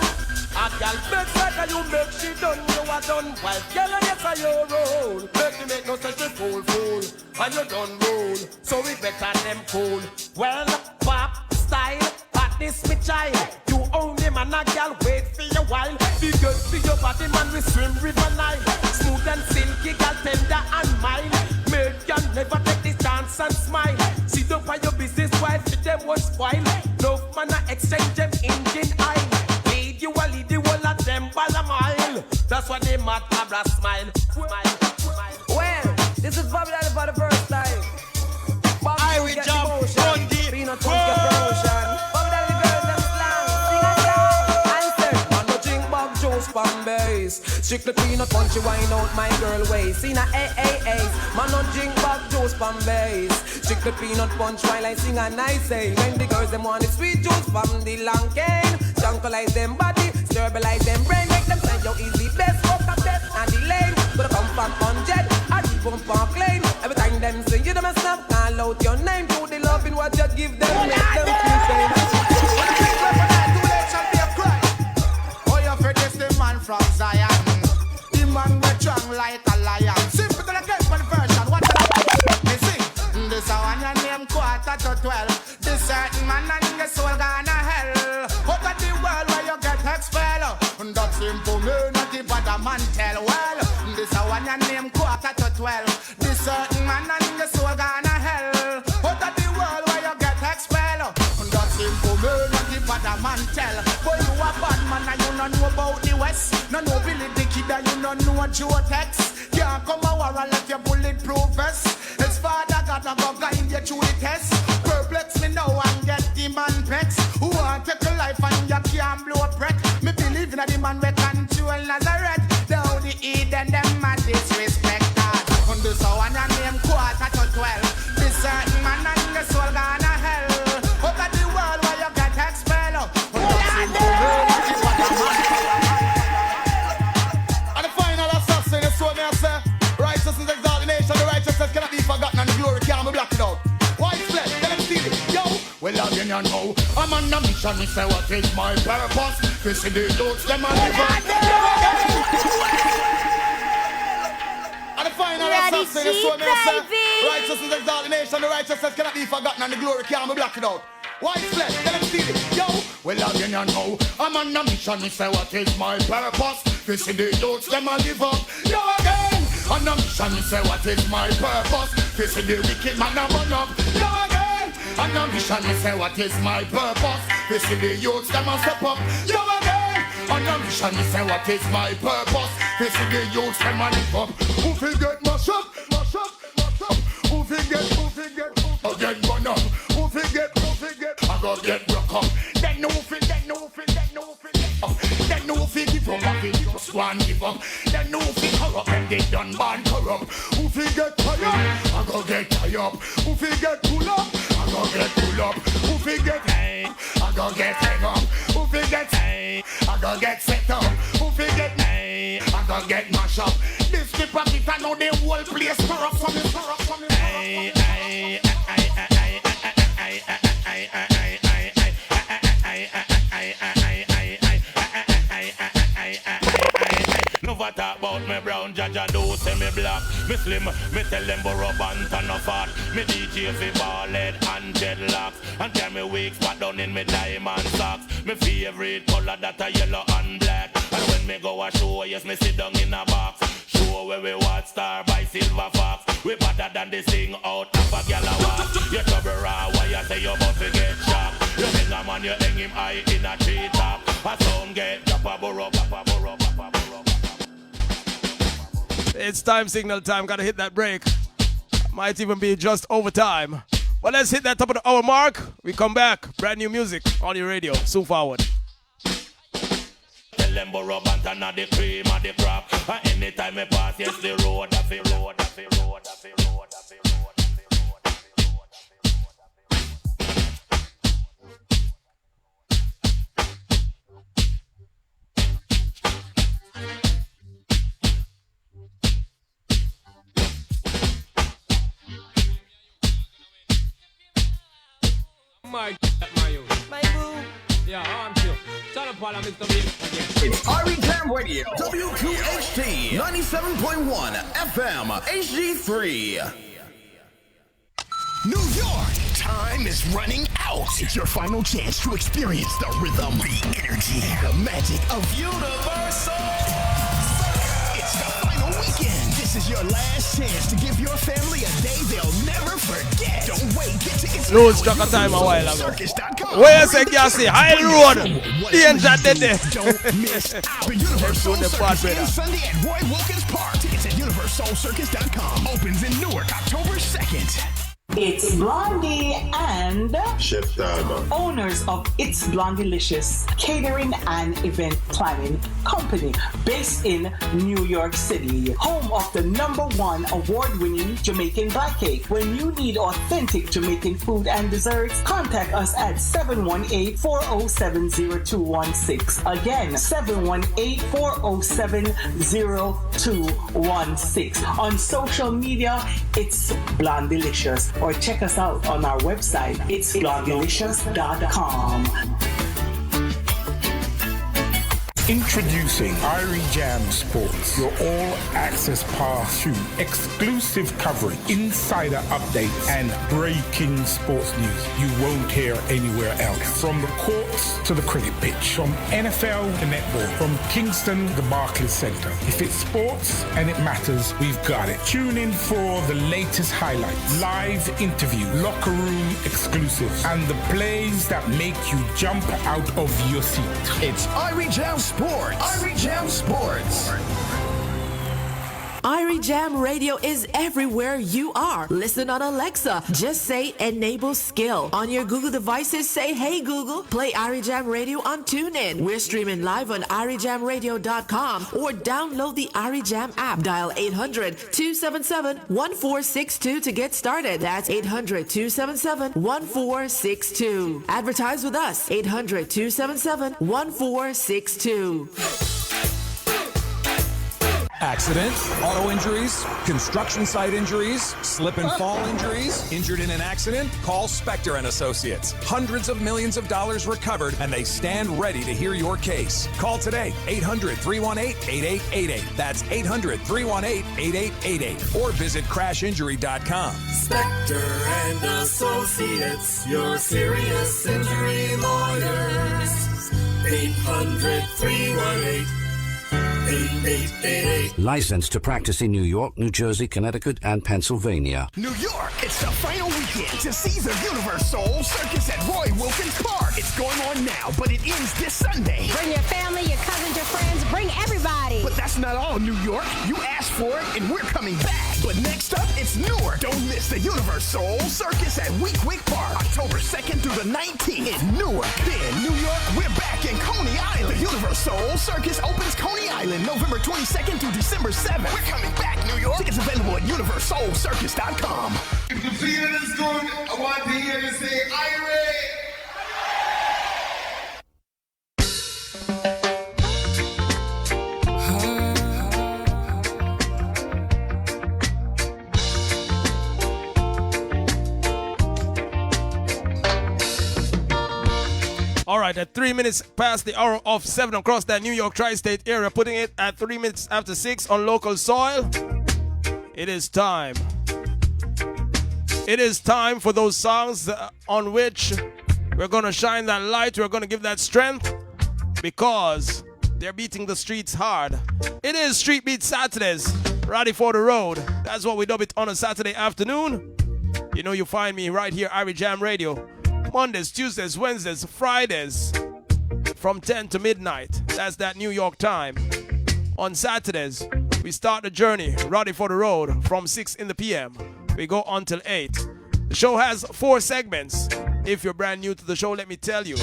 A girl makes like you make she done. You are done well. Girl, and yes, I your roll. Make you make no sense to fool. And you done roll. So we better them cool. Well, pop style. At this me child. You only man a girl wait for your while. Be good for your body man we swim river Nile. Smooth and silky girl tender and mild. Make you never take this chance and smile. See don't buy your business wife for them was spoil. No man a exchange them engine oil. Lead you all of them by a mile. That's why they mad abra smile. Well, this is Bobby Daddy for the first time. I will jump on deep. Peanut punch get promotion. Bobby Daddy girls them slang. Sing a song. Answer. Man no drink Bob Joe's fan base. Strictly peanut punch you wine out my girl waist. Sing a A. Man no drink Bob Joe's fan base. Strictly peanut punch while I sing a nice say. When the girls them want the sweet juice from the long cane. Junkalize them body, sterilize them brain. Make them send you easy best. Fuck a best and the lane. But I come from 100 and the bump from plane. Every time them sing you them a snap. Call out your name to the love in what you give them. Make them feel pain. Oh, you afraid this the man from Zion. The man we strong like a lion. Simple to the game for the version. What me sing? This a one your name 11:45. This certain man and your soul gonna hell. Out of the world where you get expelled. That simple me not the bad man tell. Well, this a one your name 11:45. This certain man and your soul gonna hell. Out of the world where you get expelled. That simple me not the bad man tell. But you a bad man and you don't know about the West. No know Billy the Kid and you don't know Joe Tex. Can't come a war and left your bulletproof vest. It's Father God and go guide you through the test. Perplex me now and get the man pex. Who want take a life and you can't blow a breath. Me believe in the man we control Nazareth. Down the Eden them a disrespect God. On this one and name 11:45. This certain man and the soul gonna hell. Out of the world where you get expelled. And the final assassin is what I say. Righteousness exalt the nation. The righteousness cannot be forgotten and the glory can't be blocked out. White flesh, let them see it. Yo, well again you know I'm on a mission. Me say what is my purpose. This is the youths them and the and the final assassin is what I say. Righteousness exalt the nation. The righteousness cannot be forgotten and the glory can't be blocked out. White flesh, let them see it. Yo, well again you know I'm on a mission. Me say what is my purpose. This is the youths them and give up. Yo again. On a mission, me say what is my purpose. This is the wicked man a run up. Yo again. On a mission, me say what is my purpose. This is the youths them a step up. Yo again. On a mission, me say what is my purpose. This is the youths them a live up. Who forget mash up? Who forget? I get run up. Who forget? I go get broke up. Then no fit. Then no fit give up, I just one give up. Then no fit corrupt and they done born corrupt. Who fit get tired? I go get tired. Who fit get pull up? I go get pull up. Who fit get hang? I go get hang up. Who fit get hang? I go get set up. Who fit get hang? I go get mash up. This the pocket I know the whole place corrupt from me. Never talk about me brown, Jaja do say me black. Me slim, me tell them borrow band and no fat. Me DJ fi ball head and dreadlocks. And tell me weak spot down in me diamond socks. Me favorite color that a yellow and black. And when me go a show, yes me sit down in a box. Show where we watch star by Silver Fox. We better than this thing out of a gal a walk. You trouble raw, why you say you about to get shot? You hang a man, you hang him high in a tree top. A sound get drop a burrow. It's time signal time. Gotta hit that break. Might even be just over time. But let's hit that top of the hour mark. We come back. Brand new music on your radio. Soon forward. Tell them borrow bantan of the cream of the crop. And anytime I pass, yes, the road. boy, my you. My boo. Yeah, I'm sure. Turn up all of Mr. Bean. It's Ari Jam Radio, WQHT 97.1 FM, HD3. New York, time is running out. It's your final chance to experience the rhythm, the energy, the magic of Universal. It's the final weekend. This is your last chance to give your family a day they'll never forget. Don't wait, get tickets now. Lose track of time a while ago. Where's the gas? High Road. Danger dead there. Don't miss out. The Universal Circus ends Sunday at Roy Wilkins Park. Tickets at universalcircus.com. Opens in Newark, October 2nd. It's Blondie and Chef Diamond, owners of It's Blondilicious Catering and Event Planning Company, based in New York City, home of the #1 award-winning Jamaican Black Cake. When you need authentic Jamaican food and desserts, contact us at 718-407-0216. Again, 718-407-0216. On social media, it's Blondilicious. Or check us out on our website, itsblondilicious.com. Introducing Irie Jam Sports, your all-access pass to exclusive coverage, insider updates, and breaking sports news you won't hear anywhere else. From the courts to the cricket pitch, from NFL to netball, from Kingston to Barclays Centre. If it's sports and it matters, we've got it. Tune in for the latest highlights, live interviews, locker room exclusives, and the plays that make you jump out of your seat. It's Irie Jam Sports. Irie Jam Sports. Irie Jam Radio is everywhere you are. Listen on Alexa. Just say enable skill. On your Google devices, say, hey Google, play Irie Jam Radio on TuneIn. We're streaming live on IrieJamRadio.com or download the Irie Jam app. Dial 800-277-1462 to get started. That's 800-277-1462. Advertise with us. 800-277-1462. Accident, auto injuries, construction site injuries, slip and fall injuries. Injured in an accident? Call Spector and Associates. Hundreds of millions of dollars recovered, and they stand ready to hear your case. Call today, 800-318-8888. That's 800-318-8888. Or visit crashinjury.com. Spector and Associates, your serious injury lawyers. 800-318-8888. Licensed to practice in New York, New Jersey, Connecticut, and Pennsylvania. New York, it's the final weekend to see the Universal Circus at Roy Wilkins Park. It's going on now, but it ends this Sunday. Bring your family, your cousins, your friends, bring everybody. But that's not all, New York. You asked for it, and we're coming back. But next up, it's Newark. Don't miss the Universal Circus at Week Park, October 2nd through the 19th in Newark. Then, New York, we're back in Coney Island. The Universal Circus opens Coney Island November 22nd through December 7th. We're coming back, New York. Tickets available at universalcircus.com. If the feeling is good, I want to hear you say, Irie! All right, at 3 minutes past the hour of 7 across that New York tri-state area, putting it at 3 minutes after 6 on local soil. It is time. It is time for those songs on which we're going to shine that light. We're going to give that strength because they're beating the streets hard. It is Street Beatz Saturdays, ready for the road. That's what we dub it on a Saturday afternoon. You know you find me right here, Irie Jam Radio. Mondays, Tuesdays, Wednesdays, Fridays from 10 to midnight. That's that New York time. On Saturdays, we start the journey, ready for the road, from 6 in the p.m. We go until 8. The show has 4 segments. If you're brand new to the show, let me tell you.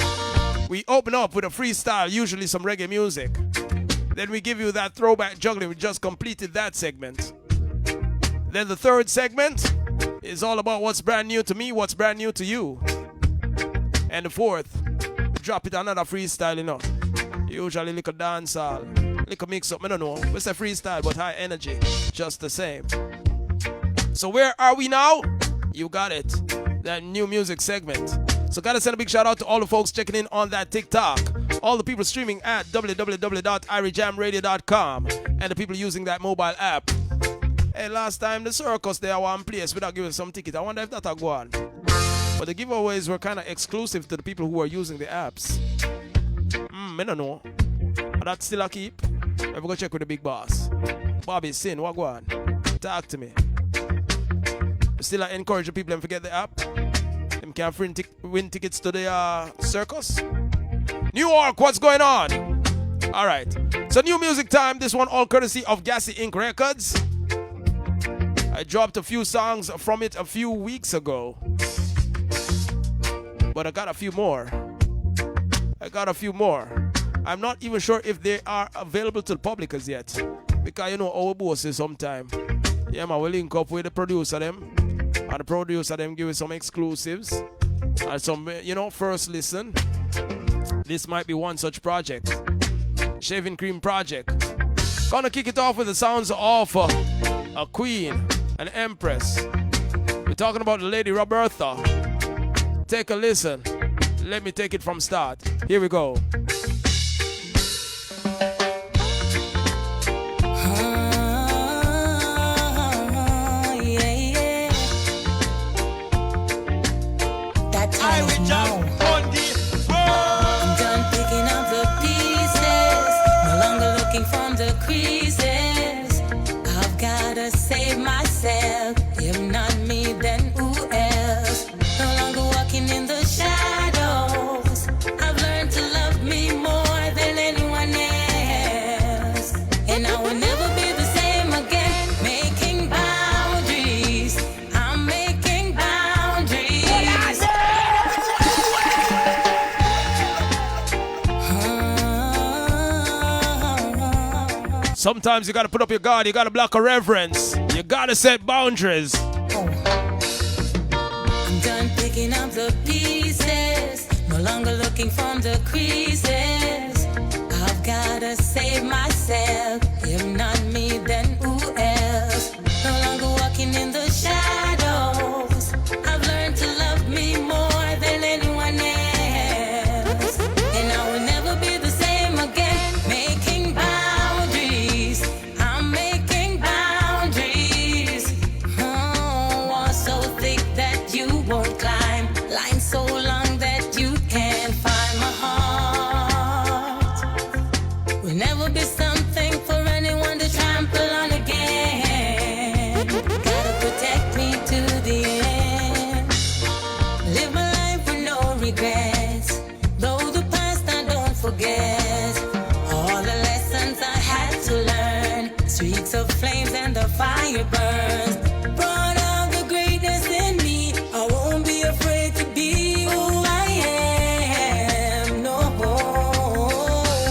We open up with a freestyle, usually some reggae music. Then we give you that throwback juggling. We just completed that segment. Then the third segment is all about what's brand new to me, what's brand new to you. And the fourth, drop it another freestyle, you know. Usually little dancehall, little mix up, I don't know. It's a freestyle, but high energy, just the same. So where are we now? You got it. That new music segment. So gotta send a big shout out to all the folks checking in on that TikTok, all the people streaming at www.irijamradio.com, and the people using that mobile app. Hey, last time the circus there one place without giving some ticket. I wonder if that'll go on. But the giveaways were kind of exclusive to the people who are using the apps. I don't know. But that's still a keep. Ever go check with the big boss. Bobby Sin, what go on? Talk to me. Still I encourage the people and forget the app. Them can win tickets to the circus. New York, what's going on? Alright. So new music time. This one all courtesy of Gassy Inc. Records. I dropped a few songs from it a few weeks ago. But I got a few more. I'm not even sure if they are available to the public as yet. Because you know our bosses sometime. Yeah man, we link up with the producer them. And the producer them give us some exclusives. And some, first listen. This might be one such project. Shaving Cream Project. Gonna kick it off with the sounds of a queen, an empress. We're talking about the lady Roberta. Take a listen. Let me take it from start. Here we go. That time is now. I'm done picking up the pieces. No longer looking from the creases. I've gotta save myself. If not me, then who else? No longer walking in the shadows. I've learned to love me more than anyone else. And I will never be the same again. Making boundaries. I'm making boundaries. Sometimes you gotta put up your guard, you gotta block a reverence, you gotta set boundaries. I'm done picking up the pieces. No longer looking from the creases. I've gotta save myself. If not me, then who else? No longer walking in the shadows. I've learned to love me more than anyone else. And I will never be the same again. Making boundaries. I'm making boundaries. Wall so thick that you won't climb. Line so long that you can't find my heart. Will never be something for anyone to trample on again. Gotta protect me to the end. Live my life with no regrets. Though the past I don't forget. All the lessons I had to learn. Streaks of flames and the fire burns. Brought out the greatness in me. I won't be afraid to be who I am. No.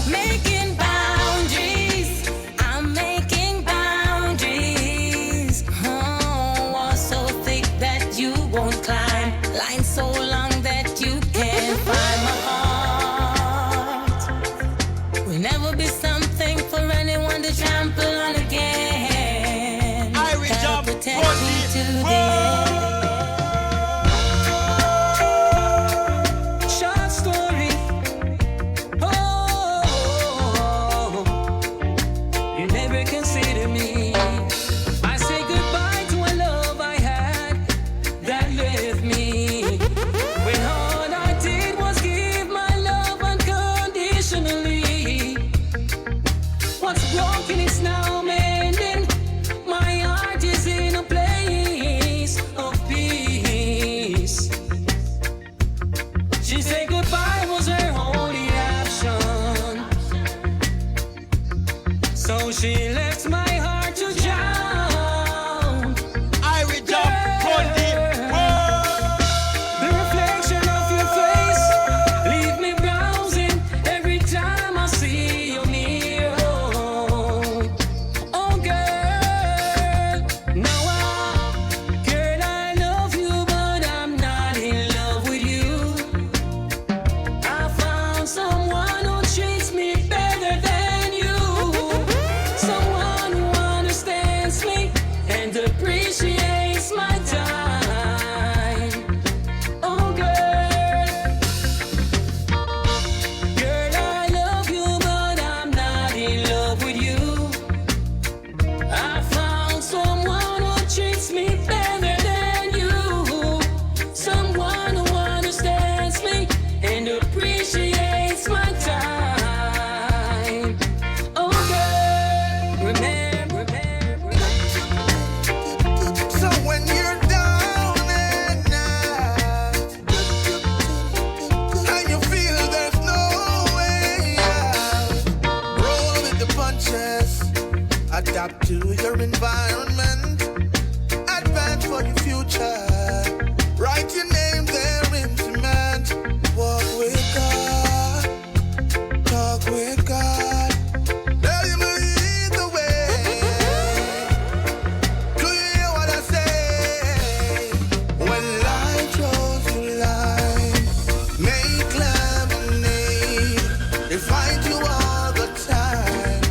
Making boundaries. I'm making boundaries. Wall so thick that you won't climb. Line so long that you can't find my heart. Will never be something for anyone to trample on again. Gotta protect me to the end. Short story. You never consider me. I say goodbye to a love I had that left me. When all I did was give my love unconditionally. What's broken is now mending. My heart is in a place of peace. She said goodbye was her only option. So she left my heart to drown. The reflection of your face leave me browsing every time I see you near. Oh girl, now girl, I love you, but I'm not in love with you. I found someone who treats me better than you. Someone adapt to your environment, advance for your future. Write your name there in cement. Walk with God, talk with God. Tell him to lead the way. Do you hear what I say? When life shows you life, make lemonade. They find you all the time.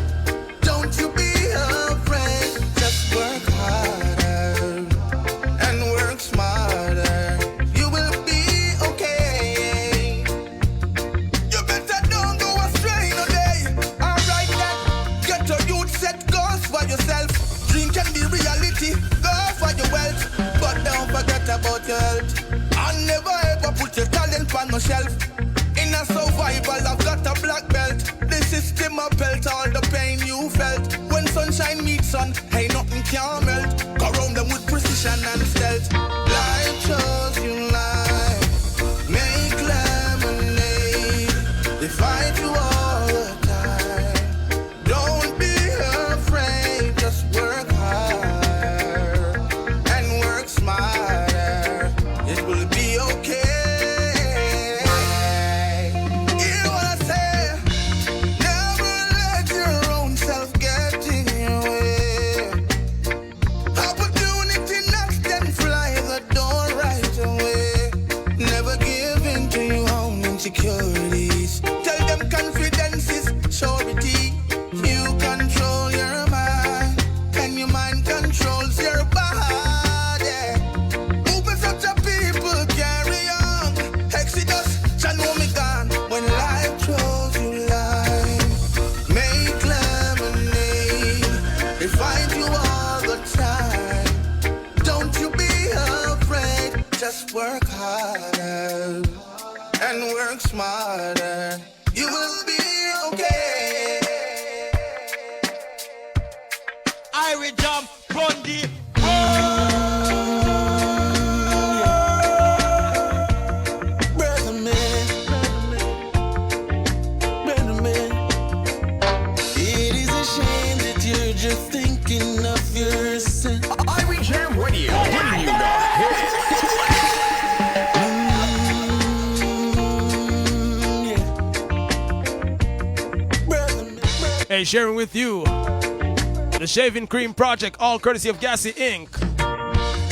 Don't you be afraid. Just work harder and work smarter. You will be okay. You better don't go astray no day. Alright then, get your youth set goals for yourself. Dream can be reality. Go for your wealth, but don't forget about your health. And never ever put your talent on no shelf. In a survival, I've got a black belt. The system a belt all the pain you felt. When sunshine meets sun, hey, nothing can melt. Go round them with precision and stealth. Life shows you life. Make lemonade. They fight you all the time. Don't be afraid. Just work hard and work smarter. It will be okay. Hear what I say? Never let your own self get in your way. Opportunity knocks, then fly the door right away. Never give in to your own insecurities. Tell them confidence is surety. You control your mind, and your mind controls your body. Moving such a people carry on. Exodus, shall know me gone. When life throws you life, make lemonade. They find you all the time. Don't you be afraid. Just work harder and work smarter. You will be okay. I will jump on the Brother man, brother man, it is a shame that you're just thinking of yourself. Irie Jam Radio, giving you the hits. Hey, sharing with you the Shaving Cream Project, all courtesy of Gassy Inc.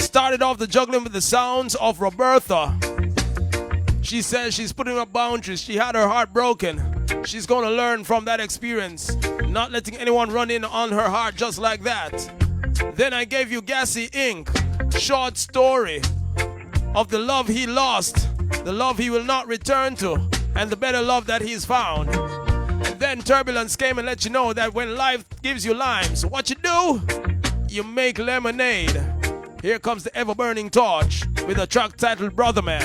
Started off the juggling with the sounds of Roberta. She says she's putting up boundaries. She had her heart broken. She's going to learn from that experience, not letting anyone run in on her heart just like that. Then I gave you Gassy Inc. Short story of the love he lost, the love he will not return to, and the better love that he's found. And then Turbulence came and let you know that when life gives you limes, what you do? You make lemonade. Here comes the ever-burning torch with a track titled Brother Man.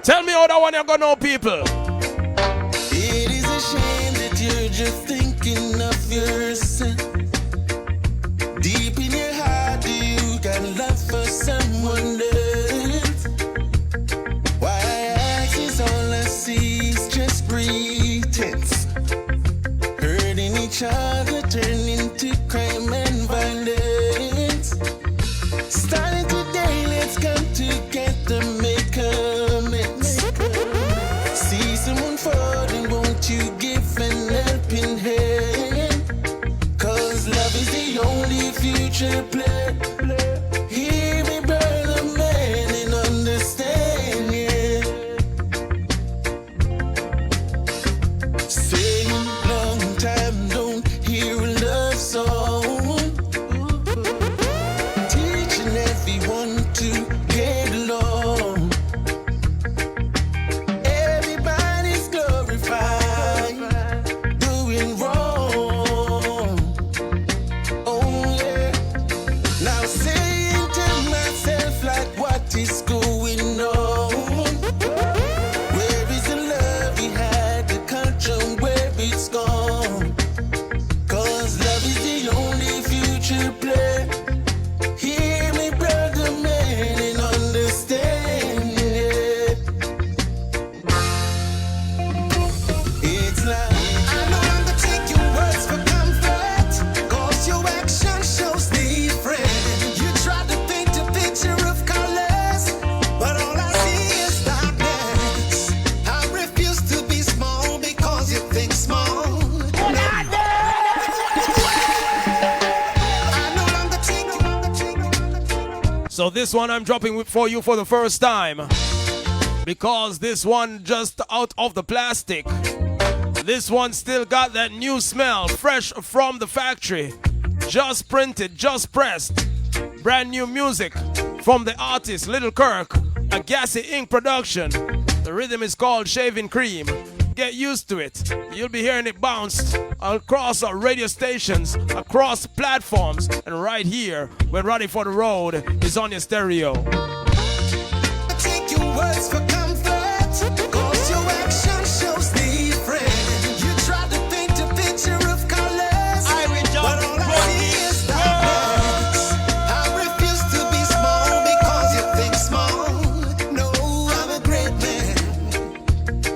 Tell me how that one you're gonna know, people. It is a shame that you're just thinking of yourself. Deep in your heart, do you got love for someone else? Why I ask is all I see is just pretense. Hurting each other, turning to crime and violence. Starting today, let's come together, make amends. See someone falling, won't you give an helping hand? 'Cause love is the only future play. Hear me, brother man, and understand, yeah. Saying long time, don't hear a love song. Teaching everyone to get along. Everybody's glorified, doing wrong. Oh yeah. Now saying to myself like, what is going on? Where is the love we had, the culture, where it's gone? 'Cause love is the only future play. Hear me, brother man, and understand, yeah. So this one I'm dropping for you for the first time, because this one just out of the plastic. This one still got that new smell, fresh from the factory. Just printed, just pressed. Brand new music from the artist Little Kirk, a Gassy Inc. production. The rhythm is called Shaving Cream. Get used to it. You'll be hearing it bounced across our radio stations, across platforms, and right here when Roddy for the Road is on your stereo. Take your words for comfort, cause your action shows different. You try to paint a picture of colors, but all I see is darkness. I refuse to be small because you think small. No, I'm a great man,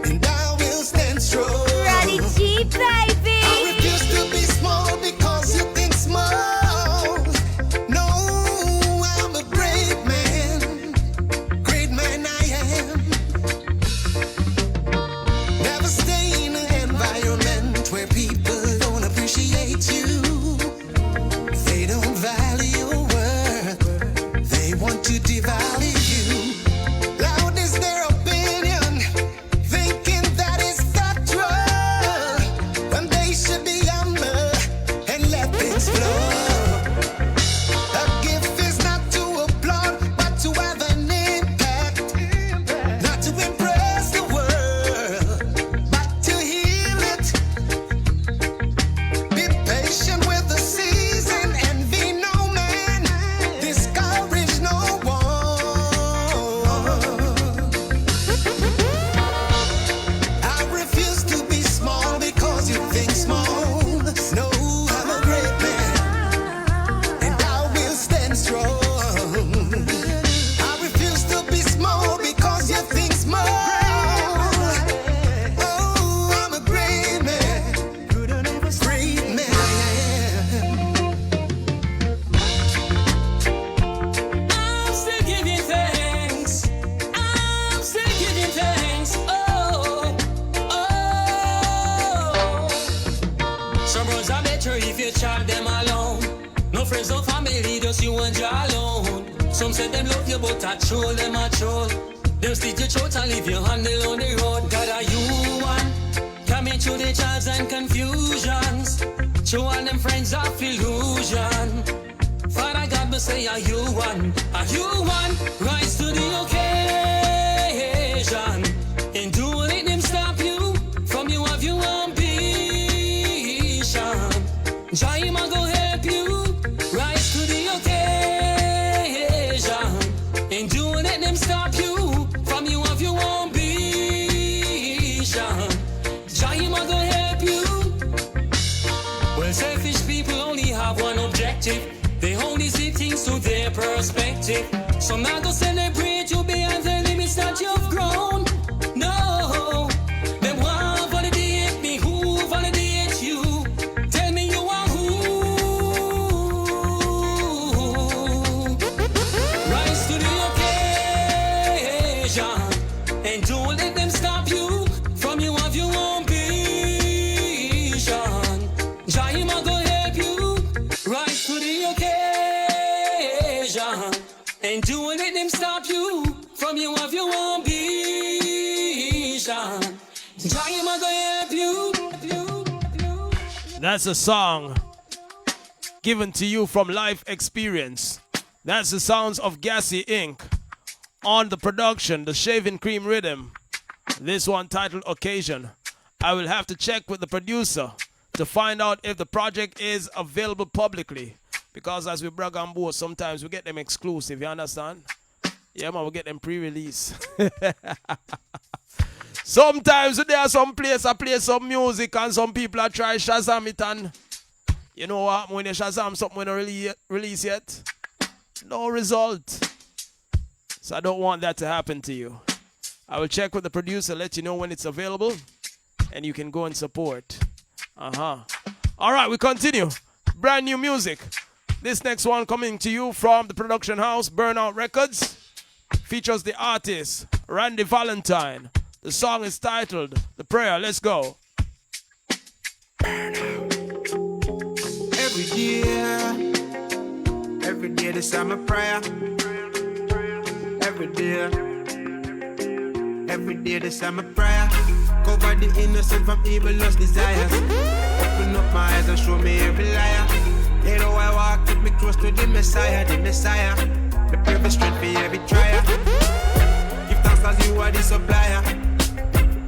and I will stand strong. Roddy G, baby. I refuse to be small because you think small. No, I'm a great man. Great man I am. Never stay in an environment where people don't appreciate you. They don't value your worth. They want to devalue you. Loud is their opinion, thinking that it's factual, when they should be humble and let things flow. A gift is not to applaud, but to have an impact. Not to impress the world, but to heal it. Be patient with the season and be no man. Discourage no one. I refuse to be small because you think small. No, I'm a great man, and I will stand strong. I refuse to be small because you think small. Oh, I'm a great man, great man I'm still giving thanks. I'm still giving thanks. Oh, oh. Some bros are better if you chat them alone. No friends, no family, just you and Jah alone. Some say them love you, but I troll them a troll. Them slit your throat and leave your handle on the road. God, are you one? Coming through the trials and confusions. Show all them friends of illusion. Father God, me say, are you one? Are you one? Rise to the occasion. And do let them stop you from you of your ambition. Jah him a go help you. Rise to the occasion. And do let them stop you from you of your ambition. Jah him a go help you. Well, selfish people only have one objective. They only see things through their perspective. Some now go celebrate you beyond the limits that you've grown. No, they want validate me. Who validates you? Tell me you are who. Rise to the occasion and don't let them stop you from you of your own vision. Jah him a go help you. Rise to the occasion and don't let them stop you from you of your own vision. Jah him a go help you. That's a song given to you from life experience. That's the sounds of Gassy Inc. On the production, the Shaving Cream rhythm. This one titled Occasion. I will have to check with the producer to find out if the project is available publicly. Because as we brag on board, sometimes we get them exclusive, you understand? Yeah, man, we get them pre-release. Sometimes there are some place I play some music and some people are try Shazam it, and you know what, when they Shazam something when they release yet, no result. So I don't want that to happen to you. I will check with the producer, let you know when it's available, and you can go and support. All right, we continue. Brand new music. This next one coming to you from the production house Burnout Records features the artist Randy Valentine. The song is titled The Prayer. Let's go. Every day this I'm a prayer. Every day this is my prayer. Cover the innocent from evil lust desires. Open up my eyes and show me every liar. They know I walk, keep me close to the Messiah, the Messiah. The perfect strength for every trial. Give thanks cause you are the supplier.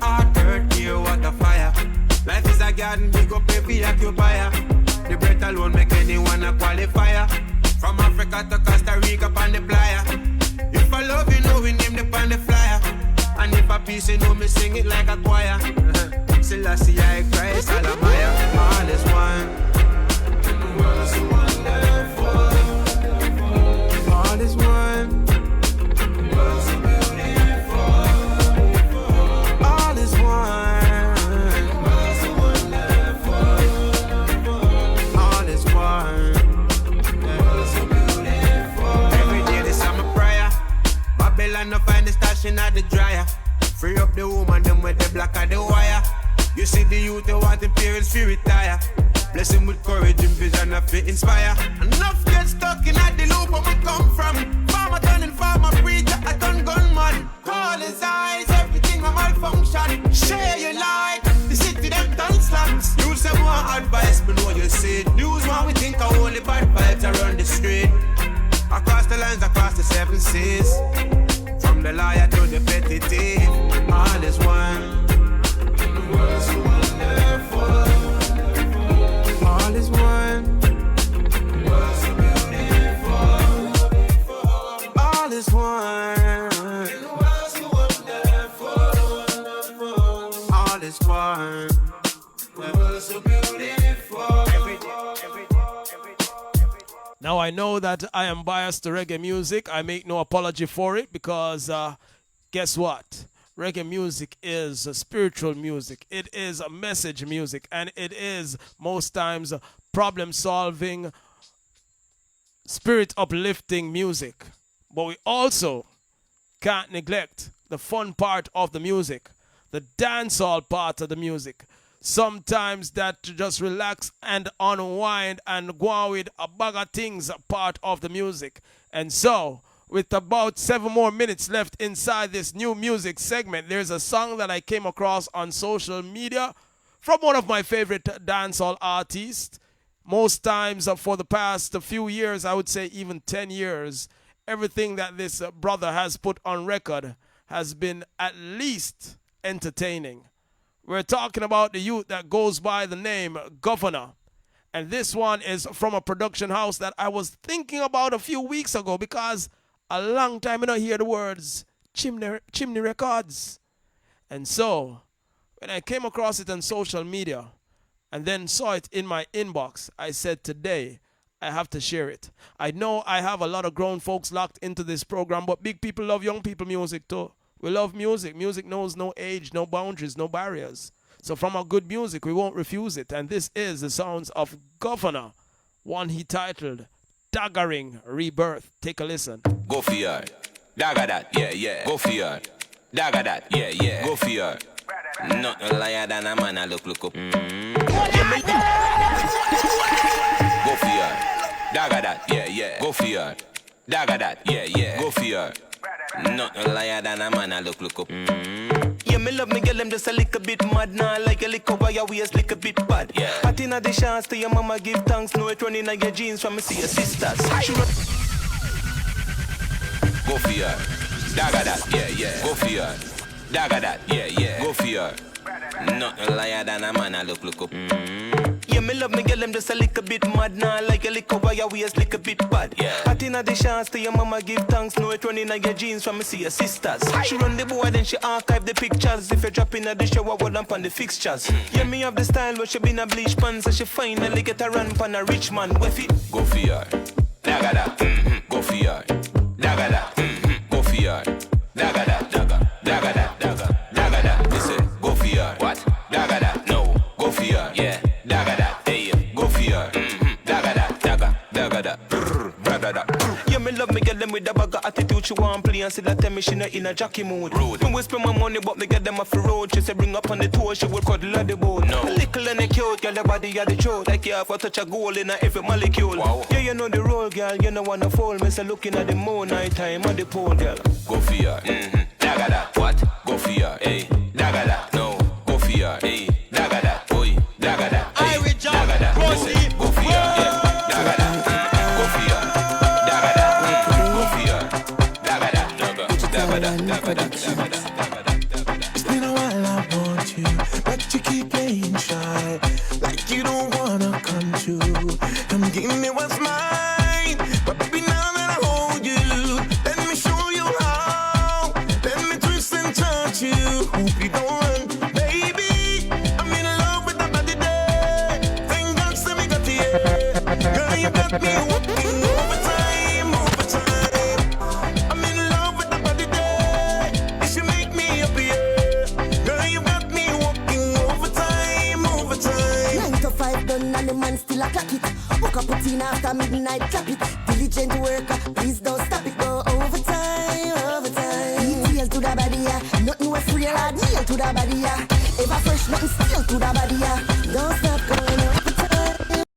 Heart hurt, dear water fire. Life is a garden, big up every occupier. The breath alone make anyone a qualifier. From Africa to Costa Rica on the playa. If I love you, know we name the on the flyer. And if I peace, you know me sing it like a choir. Selassie, I Christ, Alamaya. All is one. The world is wonderful. All is one. The world is beautiful. All is one. The world is wonderful. All is one. The world is beautiful. Every day this is my prayer. Babylon no find the stashing at the dryer. Free up the woman, them with the black and the wire. You see the youth, they want the parents to retire. Bless him with courage and vision of to inspire. Enough get stuck in at the loop where we come from. Farmer turning farmer, preacher, a gunman. Call his eyes, everything a malfunction. Share your light, the city them done slums. Use them one advice, but know you see it. News one we think are only bad vibes around the street. Across the lines, across the 7 seas. From the liar to the petty thief, all is one. The world is wonderful. All is one. The world is beautiful. All is one. The world is wonderful. All is one. The world is beautiful. Now I know that I am biased to reggae music. I make no apology for it because guess what? Reggae music is spiritual music. It is a message music, and it is most times problem-solving, spirit-uplifting music. But we also can't neglect the fun part of the music, the dancehall part of the music. Sometimes that to just relax and unwind and go on with a bag of things part of the music. And so, with about 7 more minutes left inside this new music segment, there's a song that I came across on social media from one of my favorite dancehall artists. Most times for the past few years, I would say even 10 years, everything that this brother has put on record has been at least entertaining. We're talking about the youth that goes by the name Governor. And this one is from a production house that I was thinking about a few weeks ago because a long time I don't hear the words Chimney Records. And so, when I came across it on social media and then saw it in my inbox, I said today, I have to share it. I know I have a lot of grown folks locked into this program, but big people love young people music too. We love music. Music knows no age, no boundaries, no barriers. So from our good music, we won't refuse it. And this is the sounds of Governor, one he titled Daggering Rebirth. Take a listen. Go for your dagger that, yeah, yeah. Go for your dagger that, yeah, yeah. Go for your nothing liar than a man I look up. Go for your dagger that, yeah, yeah. Go for your dagger that, yeah, yeah. Go for your nothing liar than a man I look up. Yeah, me love me girl, them just a little bit mad now. Like a little wire waist, little bit bad. Yeah. But in the chance to your mama give thanks. Know it running on your jeans from me see your sisters. Go for your dagger that, yeah, yeah. Go for your dagger that, yeah, yeah. Go for your nothing liar than a man I look up. Yeah, me love me girl, them just a little bit mad now. Like a little wire waist, little bit bad. Yeah. But in the chance to your mama give thanks. Know it running on your jeans from me see your sisters. She run the board and she archive the pictures. If you drop in the shower, hold on the fixtures. Yeah, me have the style where she been a bleach pants. So she finally get a run pan a rich man. With it. Go for your dagger that, go for your dagger that, go for your dagger that, dagger that, dagger that. They say go for your what? Dagger that, no. Go for your yeah, dagger that. Hey, go for your dagger that, dagger that. Yeah, me love me get them with a bag of attitude. She want play and still tell me she not in a jockey mood. Me will spend my money, but me get them off the road. She say bring up on the tour, she will cuddle at the boat. No. A little and a cute, girl, your body at the throat. Like you have a touch of gold in every molecule. Wow. Yeah, you know the role, girl, you know wanna fall. Me say looking at the moon, night time on the pole, girl. Go for ya, Dagada. What? Go for ya, hey. Dagada. No. Go for ya, hey. Dagada. Boy. Dagada. Hey. Dagada. Listen. Go for ya, yeah. Dagada. Go for ya. Dagada. Go for ya. Dagada. Dagada. It's been a while, I want you, but you keep playing shy, like you don't wanna come true. Come give me what's mine, but baby, now that I hold you, let me show you how. Let me twist and touch you. Hope you don't run, baby. I'm in love with the body day. Thank God, so me got the air. Girl, you got me walking overtime, overtime. I'm in love with the body day. It should make me happier. Girl, you got me walking overtime, overtime. 9 to 5 done and the man still a clock it. Woke up routine after midnight, clap it. Diligent worker, please don't stop it. Go overtime, overtime. Detail to the body, yeah. Nothing was real, hard nail to the body, yeah. Ever fresh, nothing still to the body, yeah. Don't